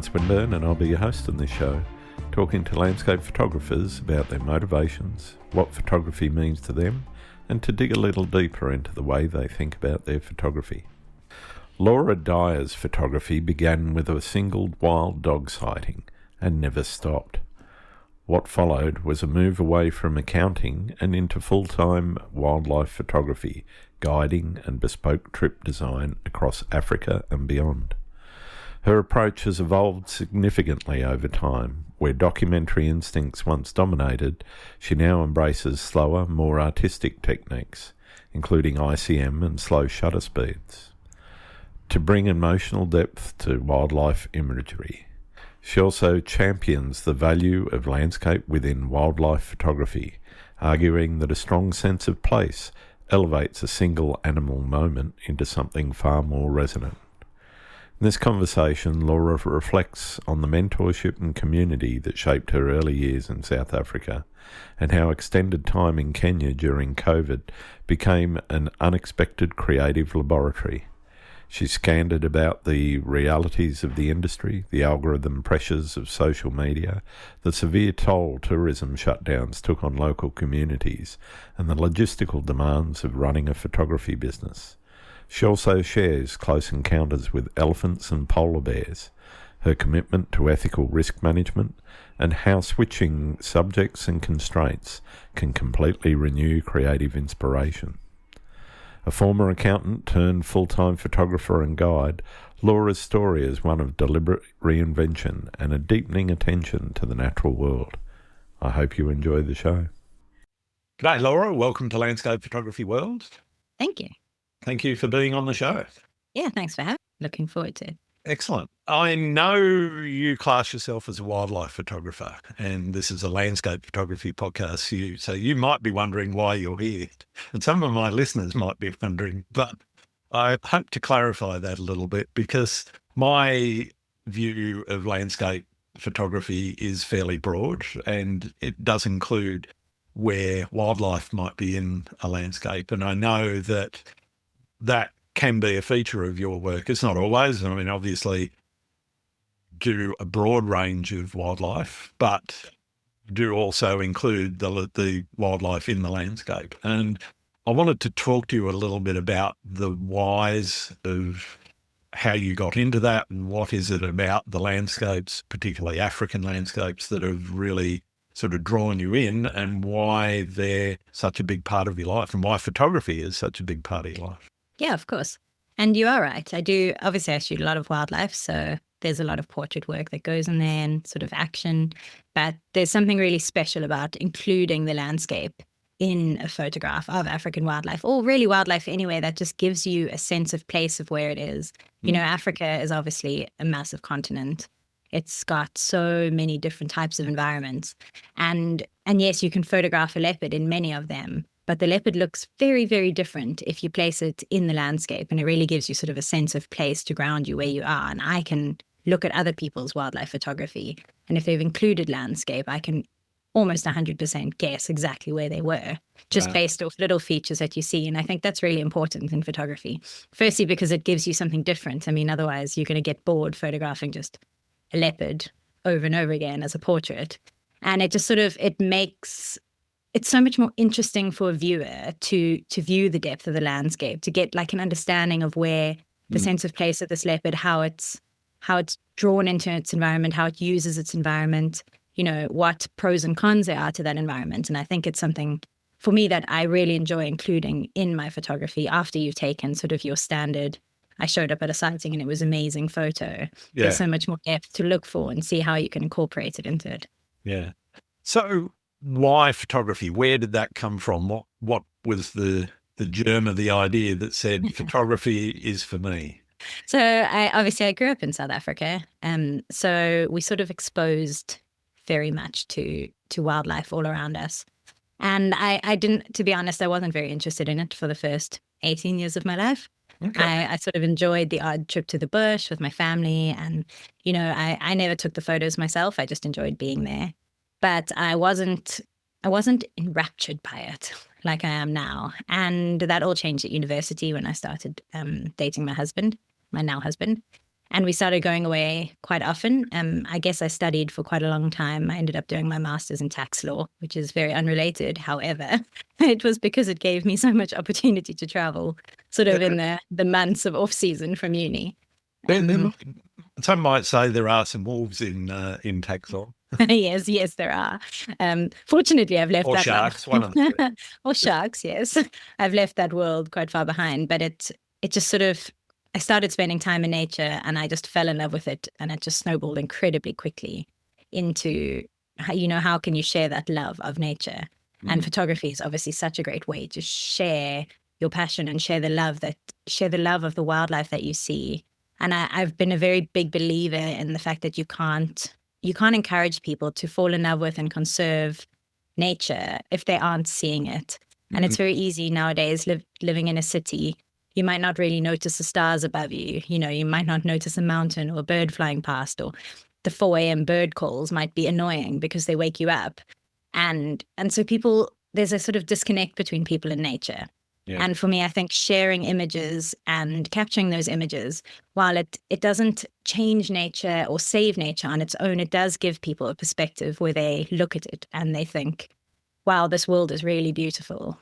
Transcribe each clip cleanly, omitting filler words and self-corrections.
Swinburne, and I'll be your host on this show, talking to landscape photographers about their motivations, what photography means to them, and to dig a little deeper into the way they think about their photography. Laura Dyer's photography began with a single wild dog sighting and never stopped. What followed was a move away from accounting and into full-time wildlife photography, guiding and bespoke trip design across Africa and beyond. Her approach has evolved significantly over time. Where documentary instincts once dominated, she now embraces slower, more artistic techniques, including ICM and slow shutter speeds, to bring emotional depth to wildlife imagery. She also champions the value of landscape within wildlife photography, arguing that a strong sense of place elevates a single animal moment into something far more resonant. In this conversation, Laura reflects on the mentorship and community that shaped her early years in South Africa, and how extended time in Kenya during COVID became an unexpected creative laboratory. She's candid about the realities of the industry, the algorithm pressures of social media, the severe toll tourism shutdowns took on local communities, and the logistical demands of running a photography business. She also shares close encounters with elephants and polar bears, her commitment to ethical risk management, and how switching subjects and constraints can completely renew creative inspiration. A former accountant turned full-time photographer and guide, Laura's story is one of deliberate reinvention and a deepening attention to the natural world. I hope you enjoy the show. G'day, Laura. Welcome to Landscape Photography World. Thank you. Thank you for being on the show. Yeah, thanks for having me. Looking forward to it. Excellent. I know you class yourself as a wildlife photographer, and this is a landscape photography podcast, so you might be wondering why you're here. And some of my listeners might be wondering, but I hope to clarify that a little bit, because my view of landscape photography is fairly broad, and it does include where wildlife might be in a landscape. And I know that can be a feature of your work. It's not always. I mean, obviously, do a broad range of wildlife, but do also include the wildlife in the landscape. And I wanted to talk to you a little bit about the whys of how you got into that, and what is it about the landscapes, particularly African landscapes, that have really sort of drawn you in, and why they're such a big part of your life, and why photography is such a big part of your life. Yeah, of course. And you are right. I shoot a lot of wildlife, so there's a lot of portrait work that goes in there and sort of action. But there's something really special about including the landscape in a photograph of African wildlife, or really wildlife anyway, that just gives you a sense of place of where it is. You know, Africa is obviously a massive continent. It's got so many different types of environments. And yes, you can photograph a leopard in many of them, but the leopard looks very, very different if you place it in the landscape, and it really gives you sort of a sense of place to ground you where you are. And I can look at other people's wildlife photography, and if they've included landscape, I can almost 100% guess exactly where they were, just based off little features that you see. And I think that's really important in photography. Firstly, because it gives you something different. I mean, otherwise you're going to get bored photographing just a leopard over and over again as a portrait. And it just sort of, it's so much more interesting for a viewer to view the depth of the landscape, to get like an understanding of where the sense of place of this leopard, how it's drawn into its environment, how it uses its environment, you know, what pros and cons there are to that environment. And I think it's something for me that I really enjoy including in my photography after you've taken sort of your standard, I showed up at a sighting and it was an amazing photo. Yeah. There's so much more depth to look for and see how you can incorporate it into it. Yeah. So why photography? Where did that come from? What was the germ of the idea that said photography is for me? So I grew up in South Africa, so we sort of exposed very much to wildlife all around us. And I didn't, to be honest, I wasn't very interested in it for the first 18 years of my life. Okay. I sort of enjoyed the odd trip to the bush with my family, and you know, I never took the photos myself. I just enjoyed being there. But I wasn't enraptured by it like I am now. And that all changed at university when I started dating my now husband. And we started going away quite often. I guess I studied for quite a long time. I ended up doing my master's in tax law, which is very unrelated. However, it was because it gave me so much opportunity to travel sort of in the months of off season from uni. Some might say there are some wolves in tax law. Yes, there are. Fortunately, I've left or that sharks, one of them. or sharks, yes. I've left that world quite far behind, but it just sort of, I started spending time in nature and I just fell in love with it, and it just snowballed incredibly quickly into, how can you share that love of nature? And photography is obviously such a great way to share your passion and share the love of the wildlife that you see. And I've been a very big believer in the fact that you can't encourage people to fall in love with and conserve nature if they aren't seeing it. And it's very easy nowadays living in a city. You might not really notice the stars above you. You might not notice a mountain or a bird flying past, or the 4 a.m. bird calls might be annoying because they wake you up. And so there's a sort of disconnect between people and nature. Yeah. And for me, I think sharing images and capturing those images, while it doesn't change nature or save nature on its own, it does give people a perspective where they look at it and they think, wow, this world is really beautiful.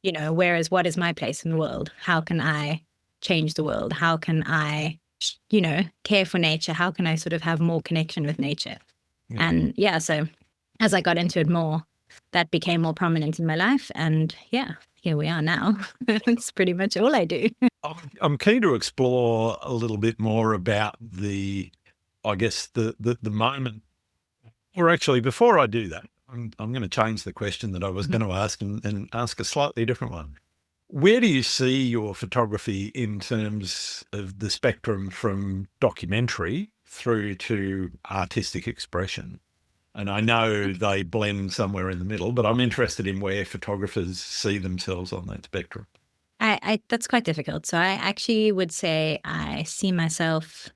Whereas what is my place in the world? How can I change the world? How can I, care for nature? How can I sort of have more connection with nature? Yeah. And so as I got into it more, that became more prominent in my life. And here we are now. That's pretty much all I do. I'm keen to explore a little bit more about the moment. Or actually, before I do that, I'm going to change the question that I was going to ask and ask a slightly different one. Where do you see your photography in terms of the spectrum from documentary through to artistic expression? And I know they blend somewhere in the middle, but I'm interested in where photographers see themselves on that spectrum. That's quite difficult. So I actually would say I see myself,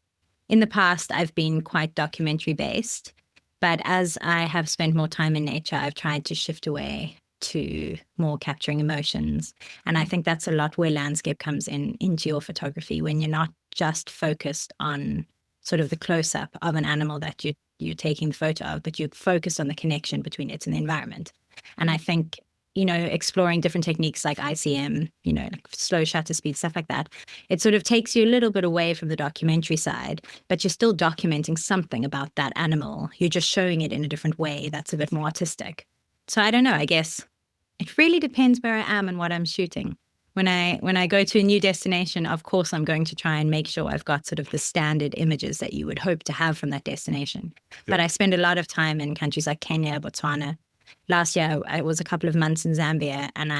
in the past, I've been quite documentary based, but as I have spent more time in nature, I've tried to shift away to more capturing emotions. And I think that's a lot where landscape comes into your photography, when you're not just focused on sort of the close-up of an animal that you're taking the photo of, but you're focused on the connection between it and the environment. And I think, exploring different techniques like ICM, like slow shutter speed, stuff like that, it sort of takes you a little bit away from the documentary side, but you're still documenting something about that animal. You're just showing it in a different way that's a bit more artistic. So I don't know, I guess it really depends where I am and what I'm shooting. When I go to a new destination, of course, I'm going to try and make sure I've got sort of the standard images that you would hope to have from that destination. Yep. But I spend a lot of time in countries like Kenya, Botswana. Last year, I was a couple of months in Zambia, and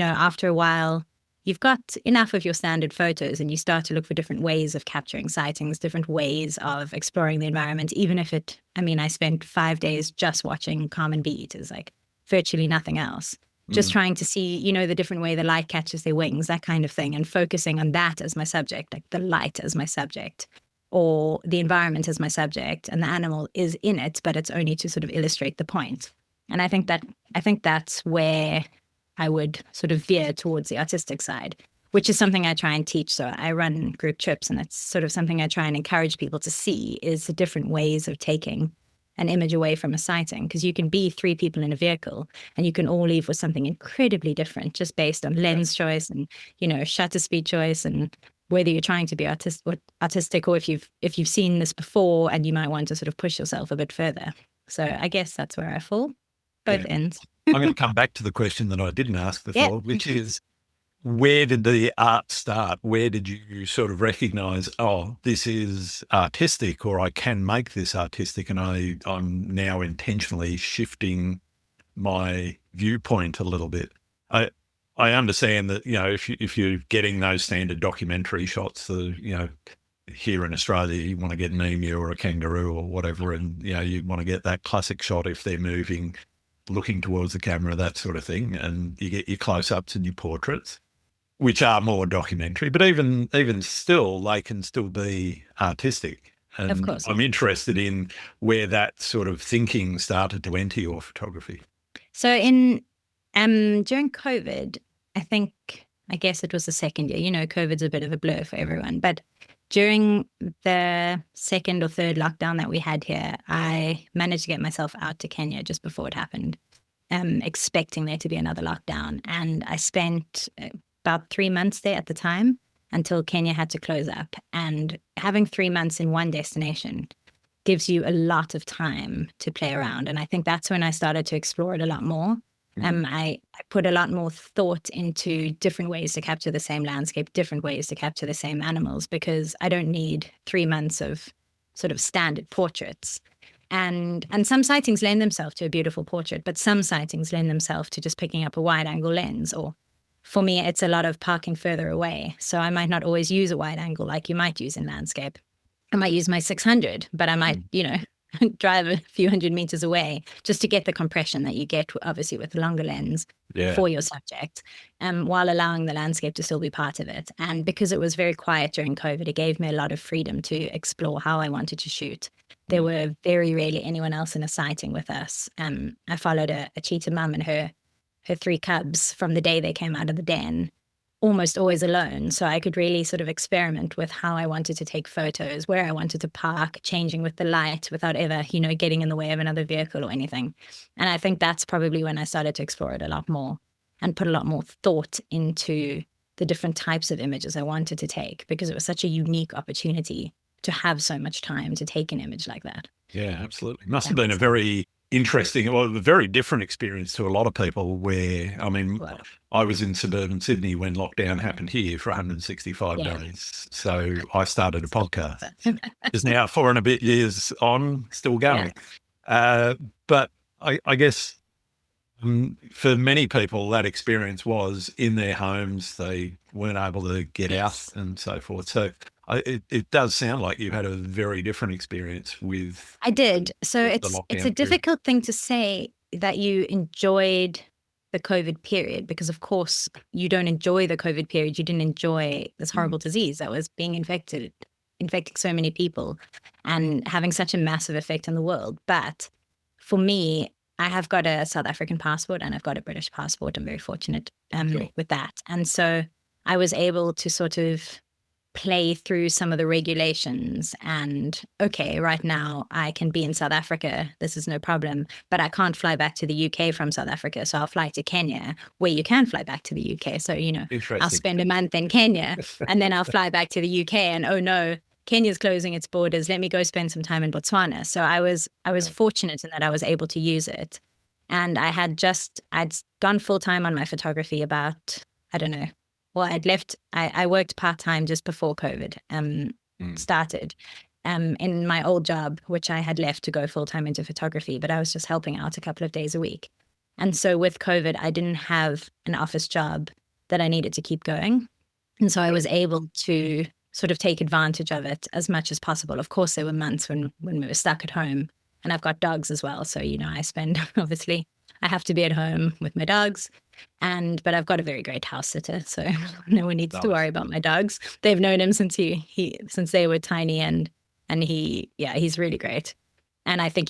after a while, you've got enough of your standard photos and you start to look for different ways of capturing sightings, different ways of exploring the environment, even if I spent 5 days just watching common bee eaters, like virtually nothing else. Just trying to see, the different way the light catches their wings, that kind of thing, and focusing on that as my subject, like the light as my subject, or the environment as my subject, and the animal is in it, but it's only to sort of illustrate the point. And I think that's where I would sort of veer towards the artistic side, which is something I try and teach. So I run group trips, and that's sort of something I try and encourage people to see, is the different ways of taking an image away from a sighting, because you can be 3 people in a vehicle and you can all leave with something incredibly different just based on lens choice and, shutter speed choice, and whether you're trying to be artistic or if you've seen this before and you might want to sort of push yourself a bit further. So I guess that's where I fall, both ends. I'm going to come back to the question that I didn't ask before, which is, where did the art start? Where did you sort of recognize, this is artistic, or I can make this artistic, and I'm now intentionally shifting my viewpoint a little bit? I understand that, if you're getting those standard documentary shots, here in Australia, you want to get an emu or a kangaroo or whatever, and, you want to get that classic shot if they're moving, looking towards the camera, that sort of thing, and you get your close-ups and your portraits, which are more documentary, but even still, they can still be artistic. And of course. I'm interested in where that sort of thinking started to enter your photography. So during COVID, I guess it was the second year, COVID's a bit of a blur for everyone, but during the second or third lockdown that we had here, I managed to get myself out to Kenya just before it happened, expecting there to be another lockdown. And I spent about 3 months there at the time until Kenya had to close up. And having 3 months in one destination gives you a lot of time to play around. And I think that's when I started to explore it a lot more. I put a lot more thought into different ways to capture the same landscape, different ways to capture the same animals, because I don't need 3 months of sort of standard portraits. And some sightings lend themselves to a beautiful portrait, but some sightings lend themselves to just picking up a wide angle lens. Or for me, it's a lot of parking further away. So I might not always use a wide angle like you might use in landscape. I might use my 600, but I might, drive a few hundred meters away just to get the compression that you get, obviously, with a longer lens for your subject, while allowing the landscape to still be part of it. And because it was very quiet during COVID, it gave me a lot of freedom to explore how I wanted to shoot. There were very rarely anyone else in a sighting with us. I followed a cheetah mum and her 3 cubs from the day they came out of the den, almost always alone. So I could really sort of experiment with how I wanted to take photos, where I wanted to park, changing with the light without ever, getting in the way of another vehicle or anything. And I think that's probably when I started to explore it a lot more and put a lot more thought into the different types of images I wanted to take, because it was such a unique opportunity to have so much time to take an image like that. Yeah, absolutely. Must have been a very interesting, a very different experience to a lot of people where, I was in suburban Sydney when lockdown happened here for 165 days. So I started a podcast. It's now 4 and a bit years on, still going. But I guess for many people, that experience was in their homes. They weren't able to get out and so forth. So it does sound like you had a very different experience with. I did. So it's a difficult thing to say that you enjoyed the COVID period, because of course you don't enjoy the COVID period. You didn't enjoy this horrible disease that was being infecting so many people and having such a massive effect on the world. But for me, I have got a South African passport and I've got a British passport. I'm very fortunate with that. And so I was able to sort of play through some of the regulations and, okay, right now I can be in South Africa. This is no problem, but I can't fly back to the UK from South Africa. So I'll fly to Kenya, where you can fly back to the UK. So, I'll spend a month in Kenya and then I'll fly back to the UK and, oh no, Kenya's closing its borders. Let me go spend some time in Botswana. So I was fortunate in that I was able to use it. And I'd gone full time on my photography about, I don't know. Well, I worked part-time just before COVID started in my old job, which I had left to go full-time into photography, but I was just helping out a couple of days a week. And so with COVID, I didn't have an office job that I needed to keep going. And so I was able to sort of take advantage of it as much as possible. Of course, there were months when we were stuck at home, and I've got dogs as well. So, I spend, obviously, I have to be at home with my dogs. But I've got a very great house sitter, so no one needs to worry about my dogs. They've known him since since they were tiny, and he's really great. And I think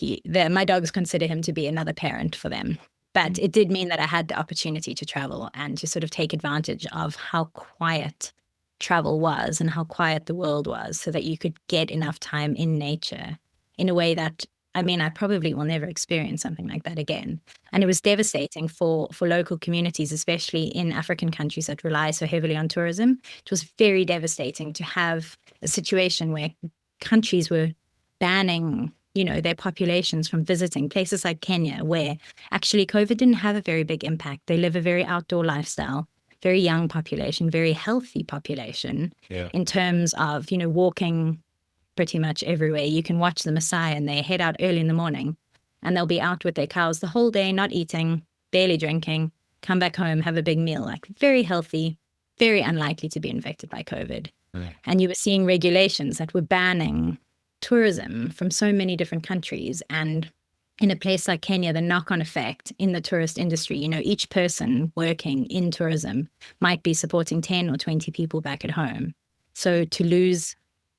my dogs consider him to be another parent for them. But it did mean that I had the opportunity to travel and to sort of take advantage of how quiet travel was and how quiet the world was, so that you could get enough time in nature in a way that, I probably will never experience something like that again. And it was devastating for local communities, especially in African countries that rely so heavily on tourism. It was very devastating to have a situation where countries were banning, their populations from visiting places like Kenya, where actually COVID didn't have a very big impact. They live a very outdoor lifestyle, very young population, very healthy population in terms of, walking pretty much everywhere. You can watch the Maasai and they head out early in the morning and they'll be out with their cows the whole day, not eating, barely drinking, come back home, have a big meal, like very healthy, very unlikely to be infected by COVID. And you were seeing regulations that were banning tourism from so many different countries. And in a place like Kenya, the knock-on effect in the tourist industry, each person working in tourism might be supporting 10 or 20 people back at home. So to lose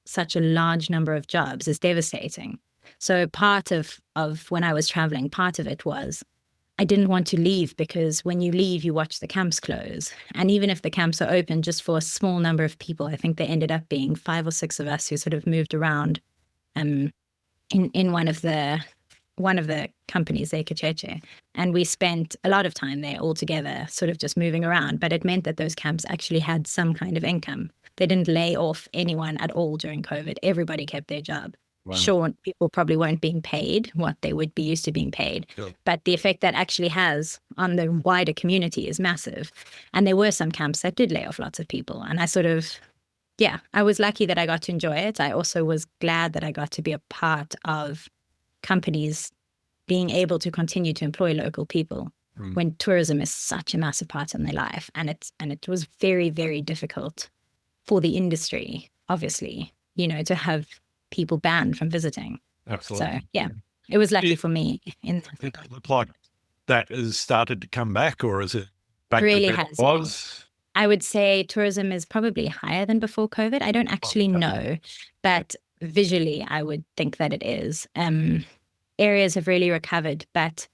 such a large number of jobs is devastating. So part of when I was traveling, part of it was I didn't want to leave, because when you leave, you watch the camps close. And even if the camps are open just for a small number of people, I think there ended up being 5 or 6 of us who sort of moved around in one of the companies there, Kacheche. And we spent a lot of time there all together, sort of just moving around. But it meant that those camps actually had some kind of income. They didn't lay off anyone at all during COVID. Everybody kept their job. Wow. Sure, people probably weren't being paid what they would be used to being paid, sure, but the effect that actually has on the wider community is massive. And there were some camps that did lay off lots of people. And I was lucky that I got to enjoy it. I also was glad that I got to be a part of companies being able to continue to employ local people when tourism is such a massive part in their life. And it was very, very difficult for the industry, obviously, to have people banned from visiting. Absolutely. So it was lucky for me. It looked like that has started to come back, or is it back really to where it was? I would say tourism is probably higher than before COVID. I don't actually know, but visually I would think that it is. Areas have really recovered, but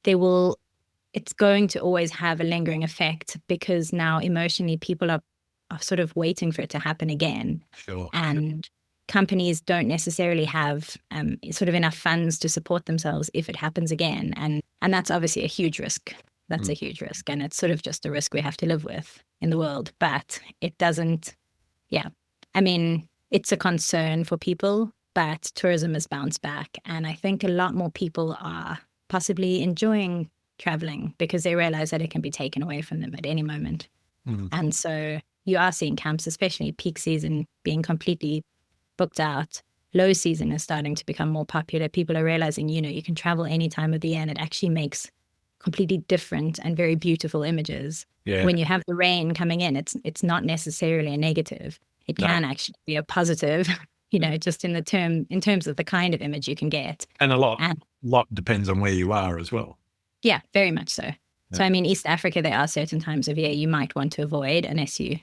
it's going to always have a lingering effect, because now emotionally people are sort of waiting for it to happen again. Sure. And companies don't necessarily have sort of enough funds to support themselves if it happens again. And that's obviously a huge risk. That's a huge risk. And it's sort of just a risk we have to live with in the world. But it doesn't, it's a concern for people, but tourism has bounced back. And I think a lot more people are possibly enjoying traveling because they realize that it can be taken away from them at any moment. And so you are seeing camps, especially peak season, being completely booked out. Low season is starting to become more popular. People are realizing, you can travel any time of the year, and it actually makes completely different and very beautiful images. Yeah. When you have the rain coming in, it's not necessarily a negative. It can actually be a positive, just in terms of the kind of image you can get. And a lot depends on where you are as well. Yeah, very much so. Yeah. So, East Africa, there are certain times of year you might want to avoid, unless you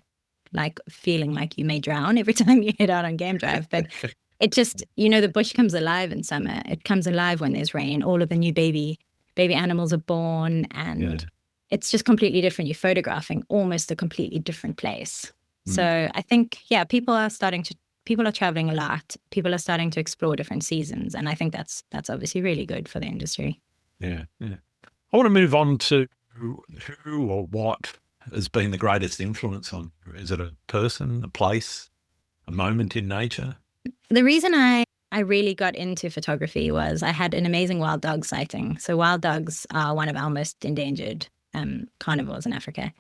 like feeling like you may drown every time you head out on game drive. But it just, the bush comes alive in summer. It comes alive when there's rain. All of the new baby animals are born, and it's just completely different. You're photographing almost a completely different place. So I think, people are traveling a lot. People are starting to explore different seasons. And I think that's obviously really good for the industry. Yeah. I want to move on to who or what has been the greatest influence on you. Is it a person, a place, a moment in nature? The reason I really got into photography was I had an amazing wild dog sighting. So wild dogs are one of our most endangered carnivores in Africa.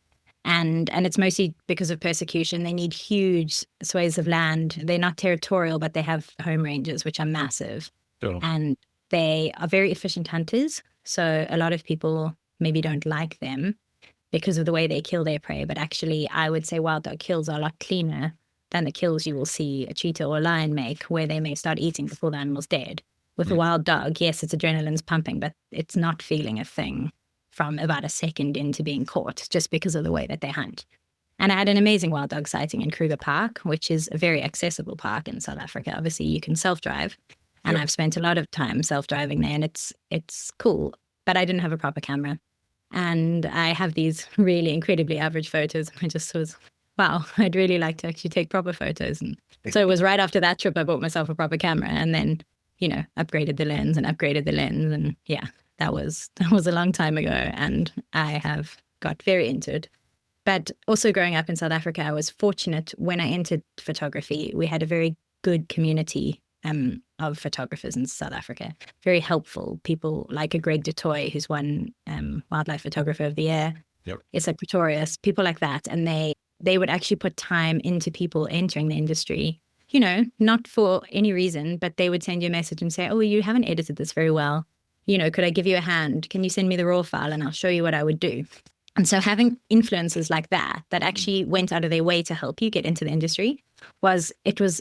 And it's mostly because of persecution. They need huge swathes of land. They're not territorial, but they have home ranges, which are massive. Sure. And they are very efficient hunters. So a lot of people maybe don't like them because of the way they kill their prey. But actually, I would say wild dog kills are a lot cleaner than the kills you will see a cheetah or a lion make, where they may start eating before the animal's dead. With a wild dog, yes, its adrenaline's pumping, but it's not feeling a thing from about a second into being caught, just because of the way that they hunt. And I had an amazing wild dog sighting in Kruger Park, which is a very accessible park in South Africa. Obviously, you can self-drive, and I've spent a lot of time self-driving there, and it's cool. But I didn't have a proper camera. And I have these really incredibly average photos. I just was, wow, I'd really like to actually take proper photos. And so it was right after that trip, I bought myself a proper camera, and then, upgraded the lens. And that was a long time ago. And I have got very into it. But also growing up in South Africa, I was fortunate when I entered photography. We had a very good community of photographers in South Africa. Very helpful people like a Greg Du Toit, who's won Wildlife Photographer of the Year. Yep. It's like Pretorius, people like that. And they would actually put time into people entering the industry, not for any reason, but they would send you a message and say, oh, you haven't edited this very well. Could I give you a hand? Can you send me the raw file and I'll show you what I would do? And so having influencers like that actually went out of their way to help you get into the industry was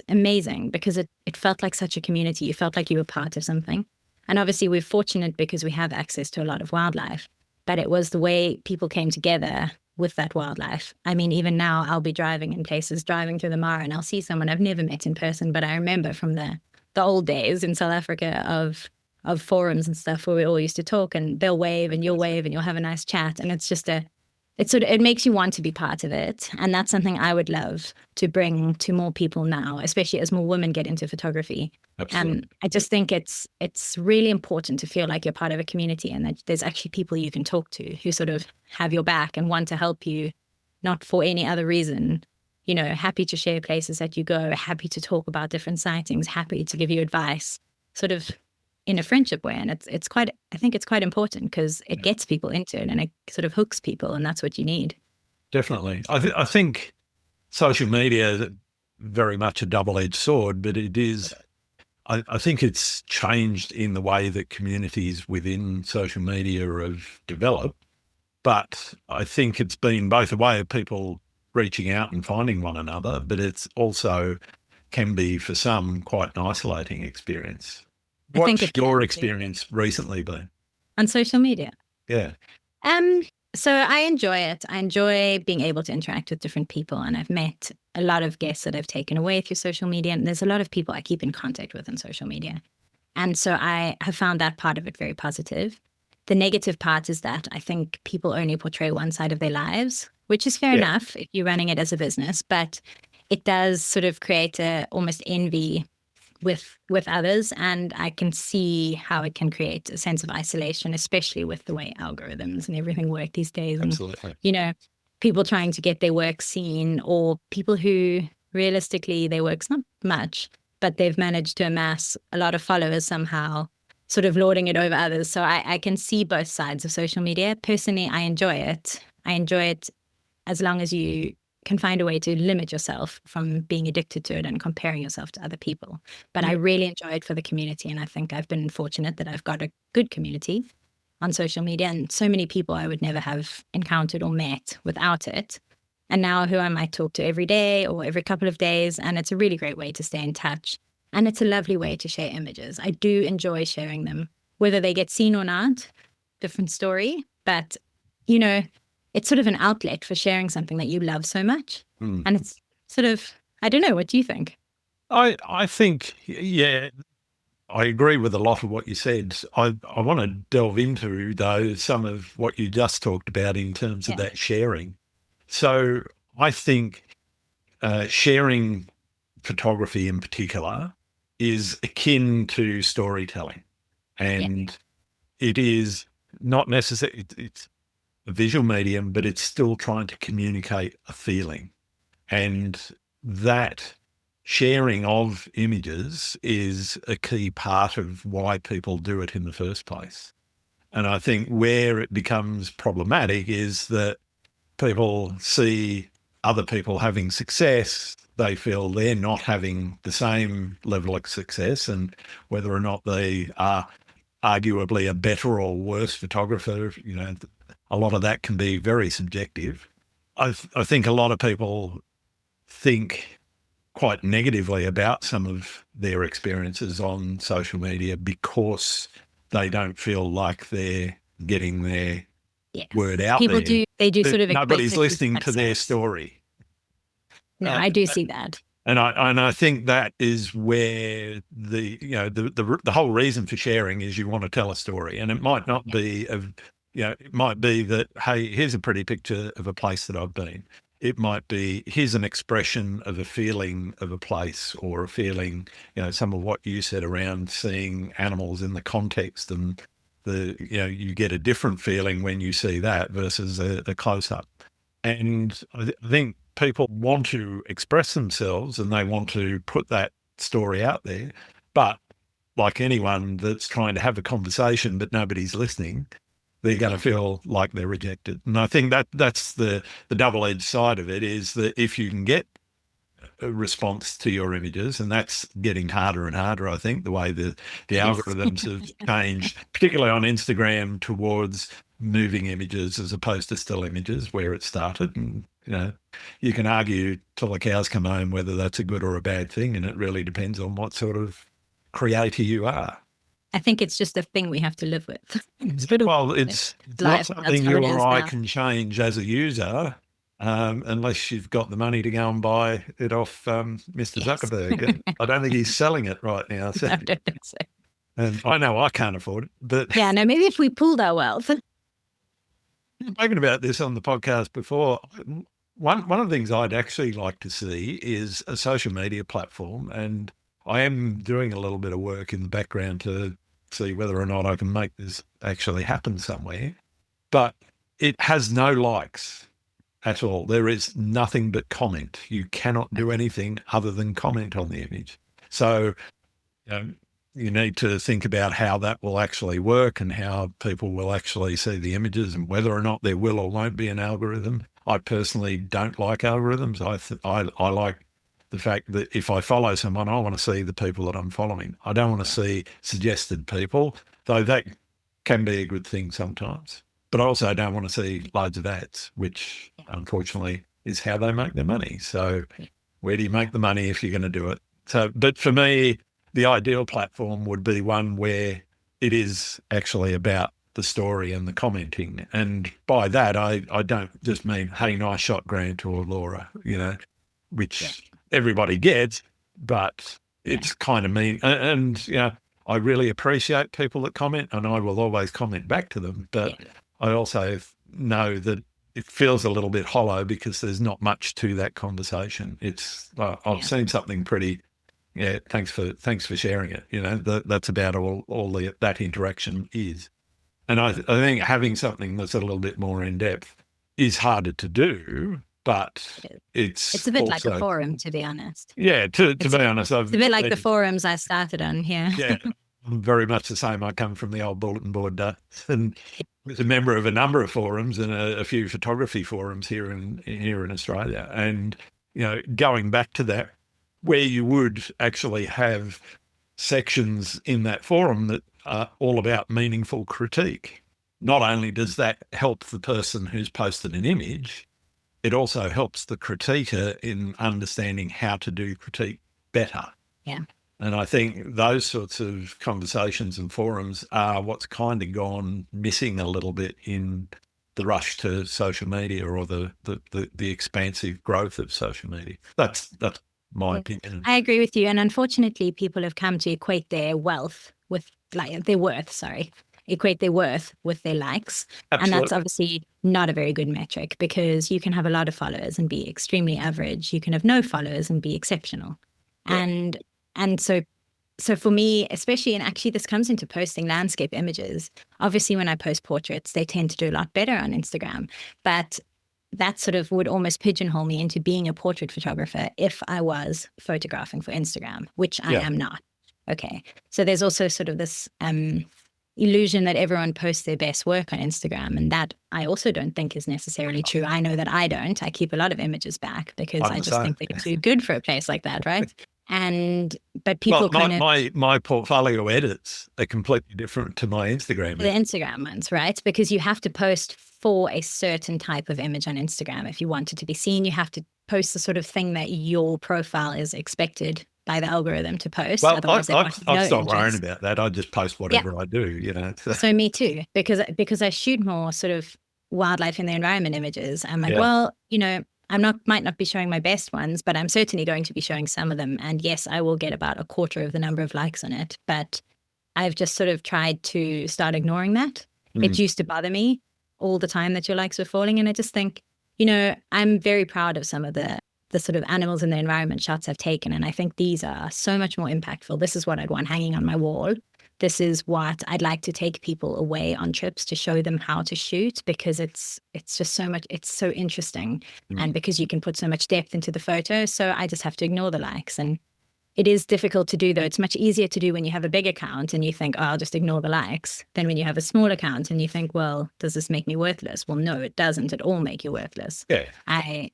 amazing, because it felt like such a community. You felt like you were part of something. And obviously we're fortunate because we have access to a lot of wildlife, but it was the way people came together with that wildlife. Even now I'll be driving in places, driving through the Mara, and I'll see someone I've never met in person, but I remember from the old days in South Africa of forums and stuff where we all used to talk, and they'll wave and you'll wave and you'll have a nice chat. And it's just it makes you want to be part of it. And that's something I would love to bring to more people now, especially as more women get into photography. Absolutely. I just think it's really important to feel like you're part of a community and that there's actually people you can talk to who sort of have your back and want to help you, not for any other reason. You know, happy to share places that you go, happy to talk about different sightings, happy to give you advice, sort of in a friendship way. And I think it's quite important because it gets people into it and it sort of hooks people, and that's what you need. Definitely. I think social media is very much a double-edged sword, but it is, I think it's changed in the way that communities within social media have developed. But I think it's been both a way of people reaching out and finding one another, but it's also can be for some quite an isolating experience. What's your experience recently been? On social media? Yeah. So I enjoy it. I enjoy being able to interact with different people, and I've met a lot of guests that I've taken away through social media, and there's a lot of people I keep in contact with on social media. And so I have found that part of it very positive. The negative part is that I think people only portray one side of their lives, which is fair enough if you're running it as a business, but it does sort of create a almost envy with others, and I can see how it can create a sense of isolation, especially with the way algorithms and everything work these days. Absolutely. And, you know, people trying to get their work seen, or people who realistically their work's not much, but they've managed to amass a lot of followers somehow, sort of lording it over others. So I can see both sides of social media. Personally, I enjoy it. I enjoy it as long as you can find a way to limit yourself from being addicted to it and comparing yourself to other people. But I really enjoy it for the community. And I think I've been fortunate that I've got a good community on social media, and so many people I would never have encountered or met without it. And now who I might talk to every day or every couple of days. And it's a really great way to stay in touch. And it's a lovely way to share images. I do enjoy sharing them, whether they get seen or not, different story. But, you know, it's sort of an outlet for sharing something that you love so much. And it's sort of, I don't know, what do you think? I think, yeah, I agree with a lot of what you said. I want to delve into, though, some of what you just talked about in terms of that sharing. So I think sharing photography in particular is akin to storytelling. And it is not necessarily, it's a visual medium, but it's still trying to communicate a feeling. And that sharing of images is a key part of why people do it in the first place. And I think where it becomes problematic is that people see other people having success, they feel they're not having the same level of success, and whether or not they are arguably a better or worse photographer, you know, a lot of that can be very subjective. I think a lot of people think quite negatively about some of their experiences on social media because they don't feel like they're getting their word out people there. They do sort of nobody's listening to their story. No, I do see that. And I think that is where the whole reason for sharing is you want to tell a story, and it might not be it might be that, hey, here's a pretty picture of a place that I've been. It might be, here's an expression of a feeling of a place, or a feeling, some of what you said around seeing animals in the context, and you get a different feeling when you see that versus a close-up. And I think people want to express themselves and they want to put that story out there. But like anyone that's trying to have a conversation but nobody's listening, they're going to feel like they're rejected. And I think that's the double-edged side of it, is that if you can get a response to your images, and that's getting harder and harder, I think, the way the algorithms have changed, particularly on Instagram, towards moving images as opposed to still images, where it started. And, you can argue till the cows come home whether that's a good or a bad thing, and it really depends on what sort of creator you are. I think it's just a thing we have to live with. It's not something you or I can change as a user, unless you've got the money to go and buy it off Mr. Zuckerberg. I don't think he's selling it right now. So. No, I don't think so. And I know I can't afford it, but Yeah, no, maybe if we pooled our wealth. spoken about this on the podcast before. One of the things I'd actually like to see is a social media platform, and I am doing a little bit of work in the background to see whether or not I can make this actually happen somewhere. But it has no likes at all. There is nothing but comment. You cannot do anything other than comment on the image. So, you know, you need to think about how that will actually work and how people will actually see the images and whether or not there will or won't be an algorithm. I personally don't like algorithms. I like the fact that if I follow someone, I want to see the people that I'm following. I don't want to see suggested people, though that can be a good thing sometimes. But I also don't want to see loads of ads, which unfortunately is how they make their money. So where do you make the money if you're going to do it? So, but for me, the ideal platform would be one where it is actually about the story and the commenting. And by that, I don't just mean, hey, nice shot, Grant or Laura, which everybody gets, but it's kind of mean. And I really appreciate people that comment, and I will always comment back to them. But I also know that it feels a little bit hollow because there's not much to that conversation. It's I've seen something pretty. Yeah, thanks for sharing it. That's about all that interaction is. And I think having something that's a little bit more in depth is harder to do, but it's a bit also, like a forum, to be honest. Yeah, to be honest, it's a bit like the forums I started on here. Yeah, I'm very much the same. I come from the old bulletin board and was a member of a number of forums and a few photography forums here in Australia. And going back to that, where you would actually have sections in that forum that are all about meaningful critique. Not only does that help the person who's posted an image, it also helps the critiquer in understanding how to do critique better. Yeah. And I think those sorts of conversations and forums are what's kind of gone missing a little bit in the rush to social media or the expansive growth of social media. That's my opinion. I agree with you. And unfortunately, people have come to equate their wealth with equate their worth with their likes. Absolutely. And that's obviously not a very good metric because you can have a lot of followers and be extremely average. You can have no followers and be exceptional. Yeah. And so for me, especially, and actually this comes into posting landscape images. Obviously, when I post portraits, they tend to do a lot better on Instagram. But that sort of would almost pigeonhole me into being a portrait photographer if I was photographing for Instagram, which I am not. Okay. So there's also sort of this illusion that everyone posts their best work on Instagram. And that I also don't think is necessarily true. I know that I don't. I keep a lot of images back because I just think they're too good for a place like that, right? But people my portfolio edits are completely different to my Instagram. The Instagram ones, right? Because you have to post for a certain type of image on Instagram. If you want it to be seen, you have to post the sort of thing that your profile is expected by the algorithm to post. Well, I've stopped worrying about that. I just post whatever I do, So me too, because I shoot more sort of wildlife in the environment images. I'm like, well, might not be showing my best ones, but I'm certainly going to be showing some of them. And yes, I will get about a quarter of the number of likes on it. But I've just sort of tried to start ignoring that. It used to bother me all the time that your likes were falling. And I just think, I'm very proud of some of the sort of animals in the environment shots I've taken. And I think these are so much more impactful. This is what I'd want hanging on my wall. This is what I'd like to take people away on trips to show them how to shoot, because it's just so much, it's so interesting. And because you can put so much depth into the photo. So I just have to ignore the likes. And it is difficult to do, though. It's much easier to do when you have a big account and you think, oh, I'll just ignore the likes, than when you have a small account and you think, well, does this make me worthless? Well, no, it doesn't at all make you worthless. Yeah. I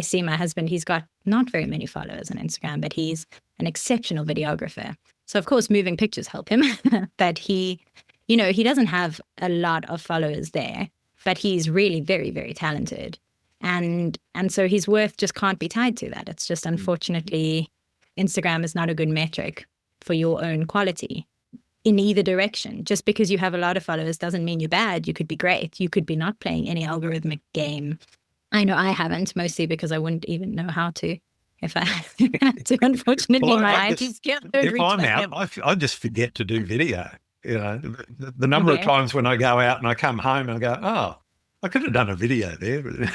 see my husband, he's got not very many followers on Instagram, but he's an exceptional videographer. So, of course, moving pictures help him. But he doesn't have a lot of followers there, but he's really very, very talented. And so his worth just can't be tied to that. It's just, unfortunately, Instagram is not a good metric for your own quality in either direction. Just because you have a lot of followers doesn't mean you're bad. You could be great. You could be not playing any algorithmic game. I know I haven't, mostly because I wouldn't even know how to. if I had to. Unfortunately, Well, my IT skills don't if reach I'm that out, level. I just forget to do video. You know, the number of Okay. times when I go out and I come home and I go, oh, I could have done a video there, but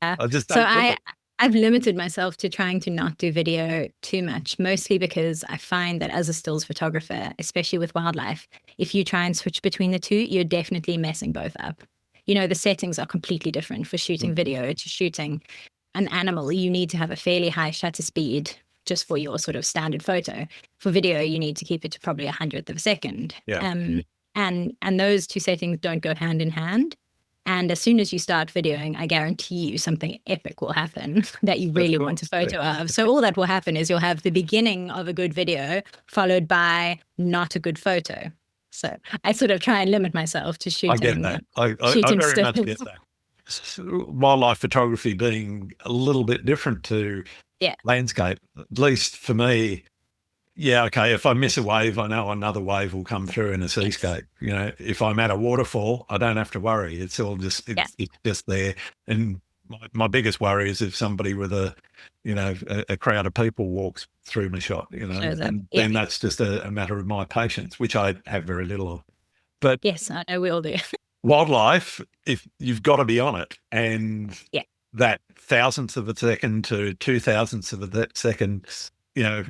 Yeah. I just So don't do it. I've limited myself to trying to not do video too much, mostly because I find that as a stills photographer, especially with wildlife, if you try and switch between the two, you're definitely messing both up. You know, the settings are completely different for shooting video to shooting an animal. You need to have a fairly high shutter speed just for your sort of standard photo. For video, you need to keep it to probably 100th of a second. Yeah. And those two settings don't go hand in hand. And as soon as you start videoing, I guarantee you something epic will happen that you really want a photo of. So all that will happen is you'll have the beginning of a good video followed by not a good photo. So I sort of try and limit myself to shooting. I get that. I shooting very much stills. get that. Wildlife photography being a little bit different to landscape, at least for me. Yeah, okay, if I miss a wave, I know another wave will come through in a seascape. You know, if I'm at a waterfall, I don't have to worry. It's all just, it's just there. And my biggest worry is if somebody with a crowd of people walks through my shot, you know, and then that's just a matter of my patience, which I have very little of. But yes, I know we all do. Wildlife, if you've got to be on it, and that thousandth of a second to 2,000ths of a second, you know,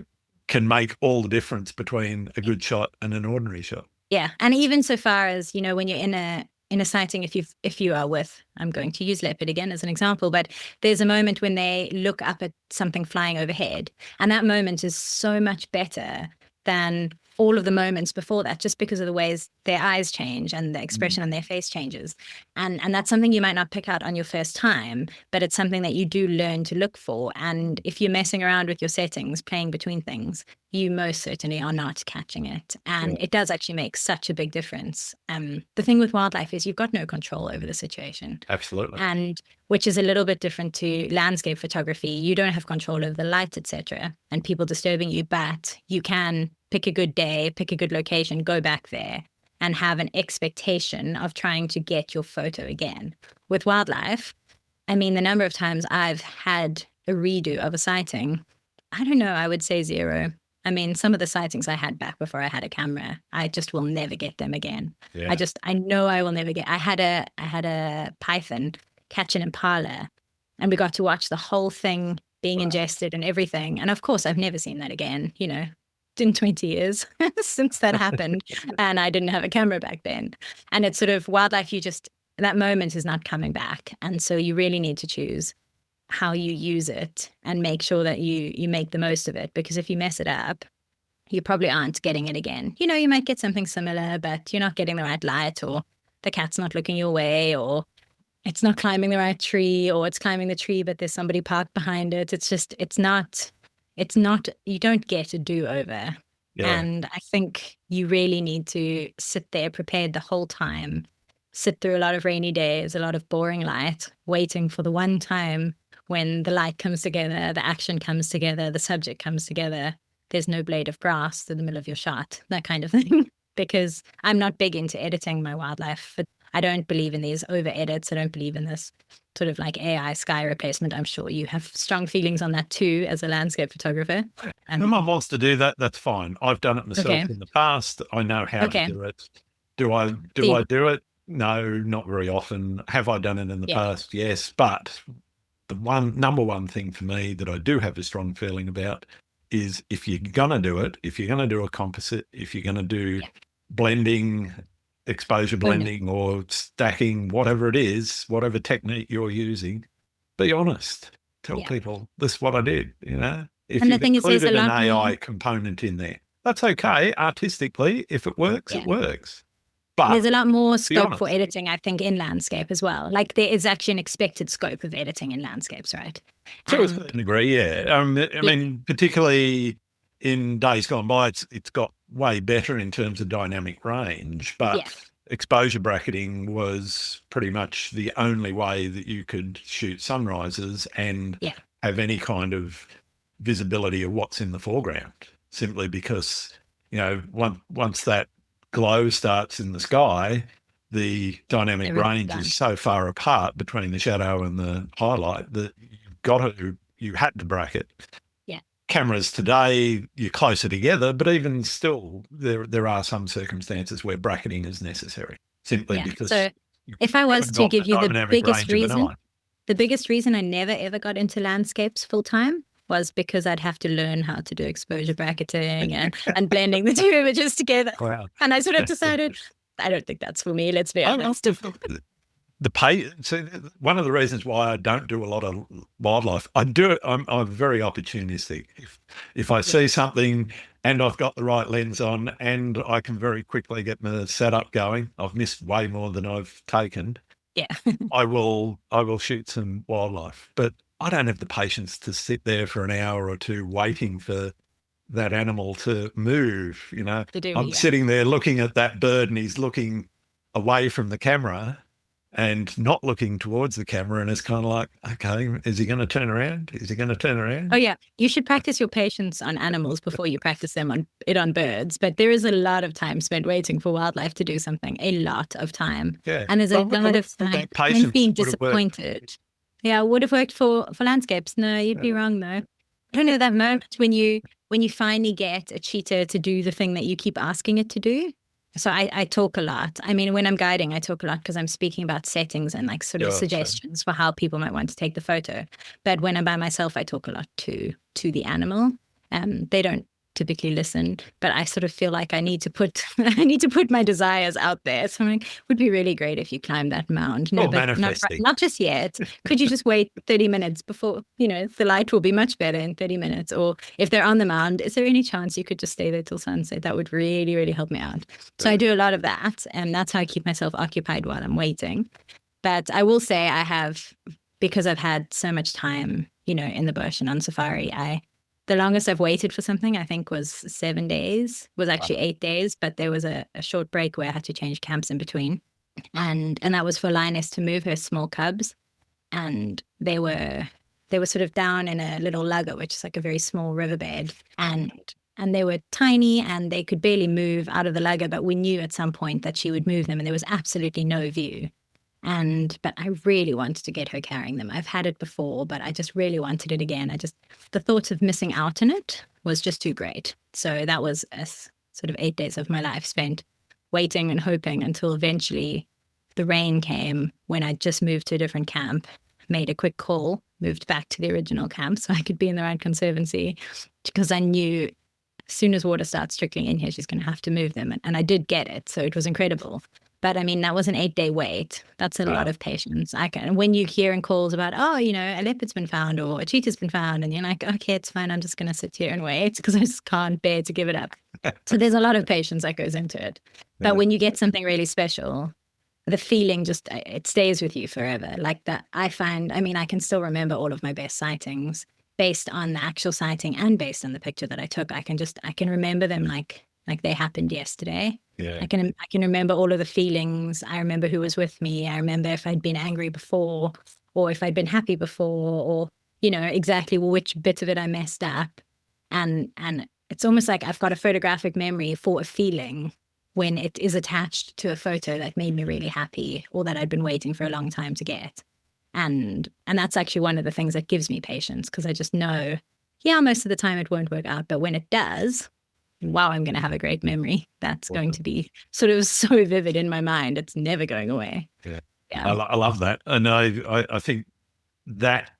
can make all the difference between a good shot and an ordinary shot. Yeah, and even so far as, you know, when you're in a sighting, if you are with, I'm going to use leopard again as an example, but there's a moment when they look up at something flying overhead, and that moment is so much better than all of the moments before that, just because of the ways their eyes change and the expression on their face changes. And that's something you might not pick out on your first time, but it's something that you do learn to look for. And if you're messing around with your settings, playing between things, you most certainly are not catching it. And it does actually make such a big difference. The thing with wildlife is you've got no control over the situation. Absolutely. And which is a little bit different to landscape photography. You don't have control over the light, etc., and people disturbing you, but you can pick a good day, pick a good location, go back there and have an expectation of trying to get your photo again. With wildlife, I mean, the number of times I've had a redo of a sighting, I don't know, I would say 0. I mean, some of the sightings I had back before I had a camera, I just will never get them again. Yeah. I know I will never get. I had a python catch an impala, and we got to watch the whole thing being ingested and everything. And of course, I've never seen that again, you know, in 20 years since that happened. And I didn't have a camera back then. And it's sort of wildlife, that moment is not coming back. And so you really need to choose how you use it and make sure that you make the most of it. Because if you mess it up, you probably aren't getting it again. You know, you might get something similar, but you're not getting the right light, or the cat's not looking your way, or it's not climbing the right tree, or it's climbing the tree, but there's somebody parked behind it. It's not, you don't get a do-over. Yeah. And I think you really need to sit there prepared the whole time, sit through a lot of rainy days, a lot of boring light, waiting for the one time when the light comes together, the action comes together, the subject comes together. There's no blade of grass in the middle of your shot, that kind of thing. Because I'm not big into editing my wildlife. I don't believe in these over edits. I don't believe in this sort of like AI sky replacement. I'm sure you have strong feelings on that too as a landscape photographer. And someone wants to do that, that's fine. I've done it myself in the past. I know how to do it. Do I do it? No, not very often. Have I done it in the past? Yes. But the number one thing for me that I do have a strong feeling about is if you're going to do it, if you're going to do a composite, if you're going to do blending, exposure blending or stacking, whatever it is, whatever technique you're using, be honest. Tell people this is what I did, you know. If you've included an AI component in there, that's okay. Artistically, if it works, it works. But there's a lot more scope for editing, I think, in landscape as well. Like there is actually an expected scope of editing in landscapes, right? To a certain degree, yeah. I mean, particularly in days gone by, it's got way better in terms of dynamic range, but exposure bracketing was pretty much the only way that you could shoot sunrises and have any kind of visibility of what's in the foreground, simply because, you know, once that glow starts in the sky, the dynamic range is so far apart between the shadow and the highlight that you had to bracket. cameras today, you're closer together, but even still, there are some circumstances where bracketing is necessary simply because. So if I was to give you the biggest reason I never ever got into landscapes full time was because I'd have to learn how to do exposure bracketing and blending the two images together. Wow. And I sort of decided, I don't think that's for me. Let's be honest. So one of the reasons why I don't do a lot of wildlife, I'm very opportunistic. If I see something and I've got the right lens on and I can very quickly get my setup going, I've missed way more than I've taken. Yeah. I will shoot some wildlife, but I don't have the patience to sit there for an hour or two waiting for that animal to move. I'm sitting there looking at that bird and he's looking away from the camera and not looking towards the camera, and it's kind of like, okay, is he going to turn around? Is he going to turn around? Oh yeah, you should practice your patience on animals before you practice them on birds. But there is a lot of time spent waiting for wildlife to do something. A lot of time, and there's a lot of time and being disappointed. Yeah, would have worked for landscapes. No, you'd be wrong though. I don't know that moment when you finally get a cheetah to do the thing that you keep asking it to do. So I talk a lot. I mean, when I'm guiding, I talk a lot because I'm speaking about settings and like sort of suggestions for how people might want to take the photo. But when I'm by myself, I talk a lot to the animal. They don't typically listen, but I sort of feel like I need to put my desires out there. So I'm like, would be really great if you climb that mound. No, but not just yet. Could you just wait 30 minutes before, the light will be much better in 30 minutes? Or if they're on the mound, is there any chance you could just stay there till sunset? That would really, really help me out. So I do a lot of that, and that's how I keep myself occupied while I'm waiting. But I will say because I've had so much time, in the bush and on safari, the longest I've waited for something, I think, was 7 days. Was actually 8 days, but there was a short break where I had to change camps in between. And that was for Lioness to move her small cubs. And they were sort of down in a little lugger, which is like a very small riverbed. And they were tiny and they could barely move out of the lugger, but we knew at some point that she would move them and there was absolutely no view. But I really wanted to get her carrying them. I've had it before, but I just really wanted it again. The thought of missing out on it was just too great. So that was a sort of 8 days of my life spent waiting and hoping until eventually the rain came when I just moved to a different camp, made a quick call, moved back to the original camp so I could be in the right conservancy, because I knew as soon as water starts trickling in here, she's going to have to move them. And I did get it. So it was incredible. But I mean, that was an 8-day wait. That's a lot of patience. When you hear in calls about, a leopard's been found or a cheetah's been found, and you're like, okay, it's fine. I'm just going to sit here and wait because I just can't bear to give it up. So there's a lot of patience that goes into it. But when you get something really special, the feeling it stays with you forever. Like that, I can still remember all of my best sightings based on the actual sighting and based on the picture that I took. I can remember them like they happened yesterday. Yeah. I can remember all of the feelings. I remember who was with me. I remember if I'd been angry before or if I'd been happy before, or, exactly which bit of it I messed up. And it's almost like I've got a photographic memory for a feeling when it is attached to a photo that made me really happy or that I'd been waiting for a long time to get. And that's actually one of the things that gives me patience, because I just know, most of the time it won't work out, but when it does, wow, I'm going to have a great memory. That's going to be sort of so vivid in my mind. It's never going away. Yeah. I love that. And I think that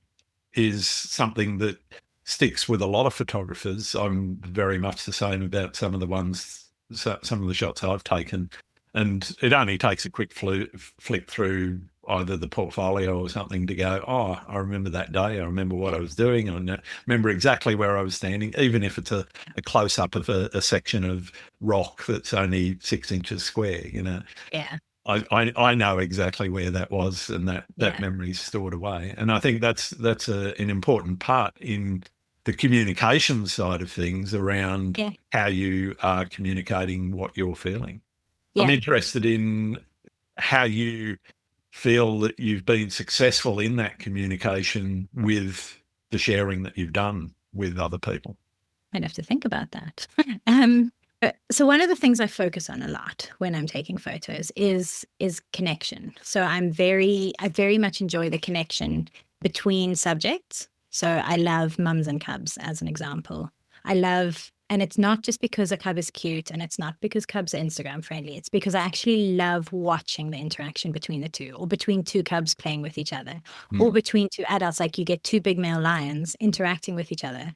is something that sticks with a lot of photographers. I'm very much the same about some of the shots I've taken. And it only takes a quick flick through either the portfolio or something to go, I remember that day. I remember what I was doing. I remember exactly where I was standing, even if it's a close-up of a section of rock that's only 6 inches square, Yeah. I know exactly where that was, and that memory's stored away. And I think that's an important part in the communication side of things around how you are communicating what you're feeling. Yeah. I'm interested in how you feel that you've been successful in that communication with the sharing that you've done with other people. I'd have to think about that. So one of the things I focus on a lot when I'm taking photos is connection. So I very much enjoy the connection between subjects. So I love mums and cubs as an example. And it's not just because a cub is cute, and it's not because cubs are Instagram friendly. It's because I actually love watching the interaction between the two, or between two cubs playing with each other, or between two adults. Like you get two big male lions interacting with each other.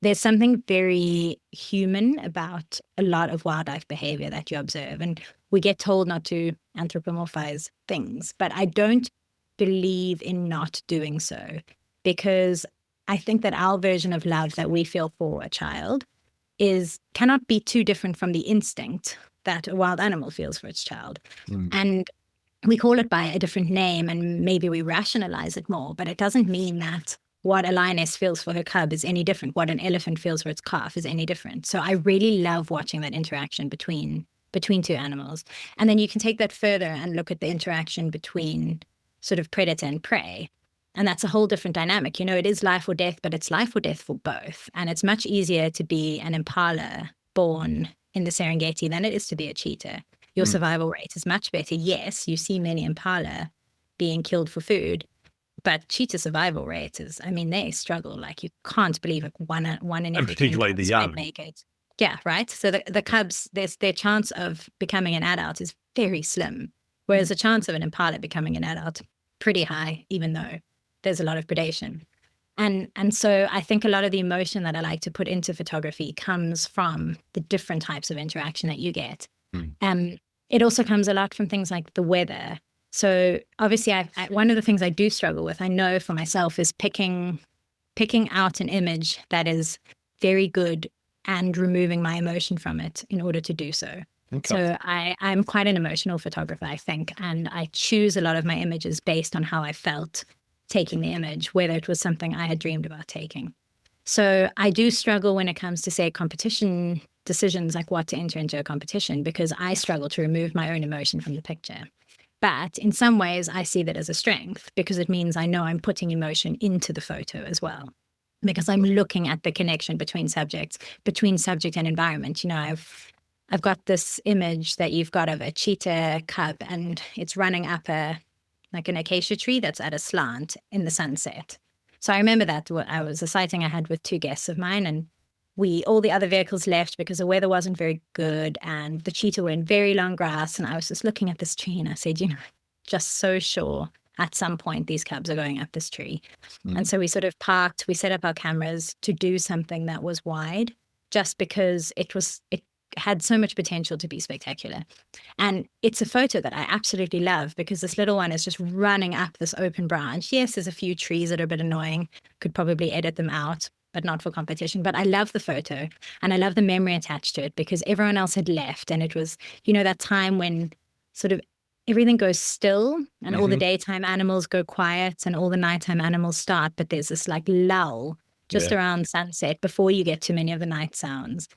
There's something very human about a lot of wildlife behavior that you observe. And we get told not to anthropomorphize things, but I don't believe in not doing so, because I think that our version of love that we feel for a child cannot be too different from the instinct that a wild animal feels for its child. And we call it by a different name, and maybe we rationalize it more, but it doesn't mean that what a lioness feels for her cub is any different. What an elephant feels for its calf is any different. So I really love watching that interaction between two animals. And then you can take that further and look at the interaction between sort of predator and prey. And that's a whole different dynamic. It is life or death, but it's life or death for both. And it's much easier to be an impala born in the Serengeti than it is to be a cheetah. Your survival rate is much better. Yes, you see many impala being killed for food, but cheetah survival rate they struggle. Like you can't believe it. One in every particularly the young make it. Yeah, right. So the cubs, their chance of becoming an adult is very slim, whereas the chance of an impala becoming an adult pretty high, even though there's a lot of predation. And so I think a lot of the emotion that I like to put into photography comes from the different types of interaction that you get. It also comes a lot from things like the weather. So obviously one of the things I do struggle with, I know for myself, is picking out an image that is very good and removing my emotion from it in order to do so. Okay. So I'm quite an emotional photographer, I think, and I choose a lot of my images based on how I felt taking the image, whether it was something I had dreamed about taking. So I do struggle when it comes to, say, competition decisions, like what to enter into a competition, because I struggle to remove my own emotion from the picture. But in some ways, I see that as a strength, because it means I know I'm putting emotion into the photo as well, because I'm looking at the connection between subject and environment. I've got this image that you've got of a cheetah cub, and it's running up an acacia tree that's at a slant in the sunset. So I remember that I was a sighting I had with two guests of mine, and all the other vehicles left because the weather wasn't very good, and the cheetah were in very long grass. And I was just looking at this tree, and I said, just so sure at some point these cubs are going up this tree. And so we sort of parked, we set up our cameras to do something that was wide, just because it had so much potential to be spectacular. And it's a photo that I absolutely love, because this little one is just running up this open branch. Yes, there's a few trees that are a bit annoying, could probably edit them out, but not for competition. But I love the photo, and I love the memory attached to it, because everyone else had left, and it was, that time when sort of everything goes still, and all the daytime animals go quiet and all the nighttime animals start, but there's this lull just around sunset before you get to many of the night sounds.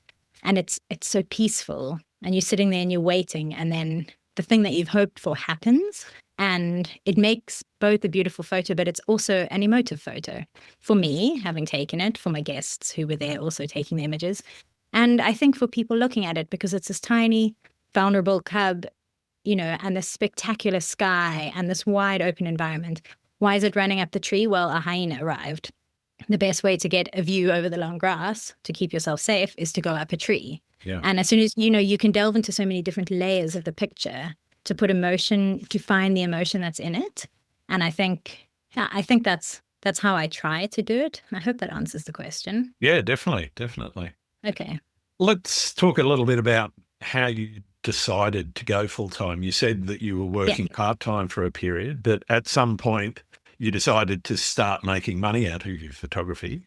And it's so peaceful, and you're sitting there and you're waiting, and then the thing that you've hoped for happens, and it makes both a beautiful photo, but it's also an emotive photo for me, having taken it, for my guests who were there also taking the images, and I think for people looking at it, because it's this tiny, vulnerable cub, and this spectacular sky and this wide open environment. Why is it running up the tree? Well, a hyena arrived. The best way to get a view over the long grass to keep yourself safe is to go up a tree. Yeah. And as soon as, you can delve into so many different layers of the picture to put emotion, to find the emotion that's in it. And I think that's how I try to do it. I hope that answers the question. Yeah, definitely. Okay. Let's talk a little bit about how you decided to go full-time. You said that you were working part-time for a period, but at some point you decided to start making money out of your photography.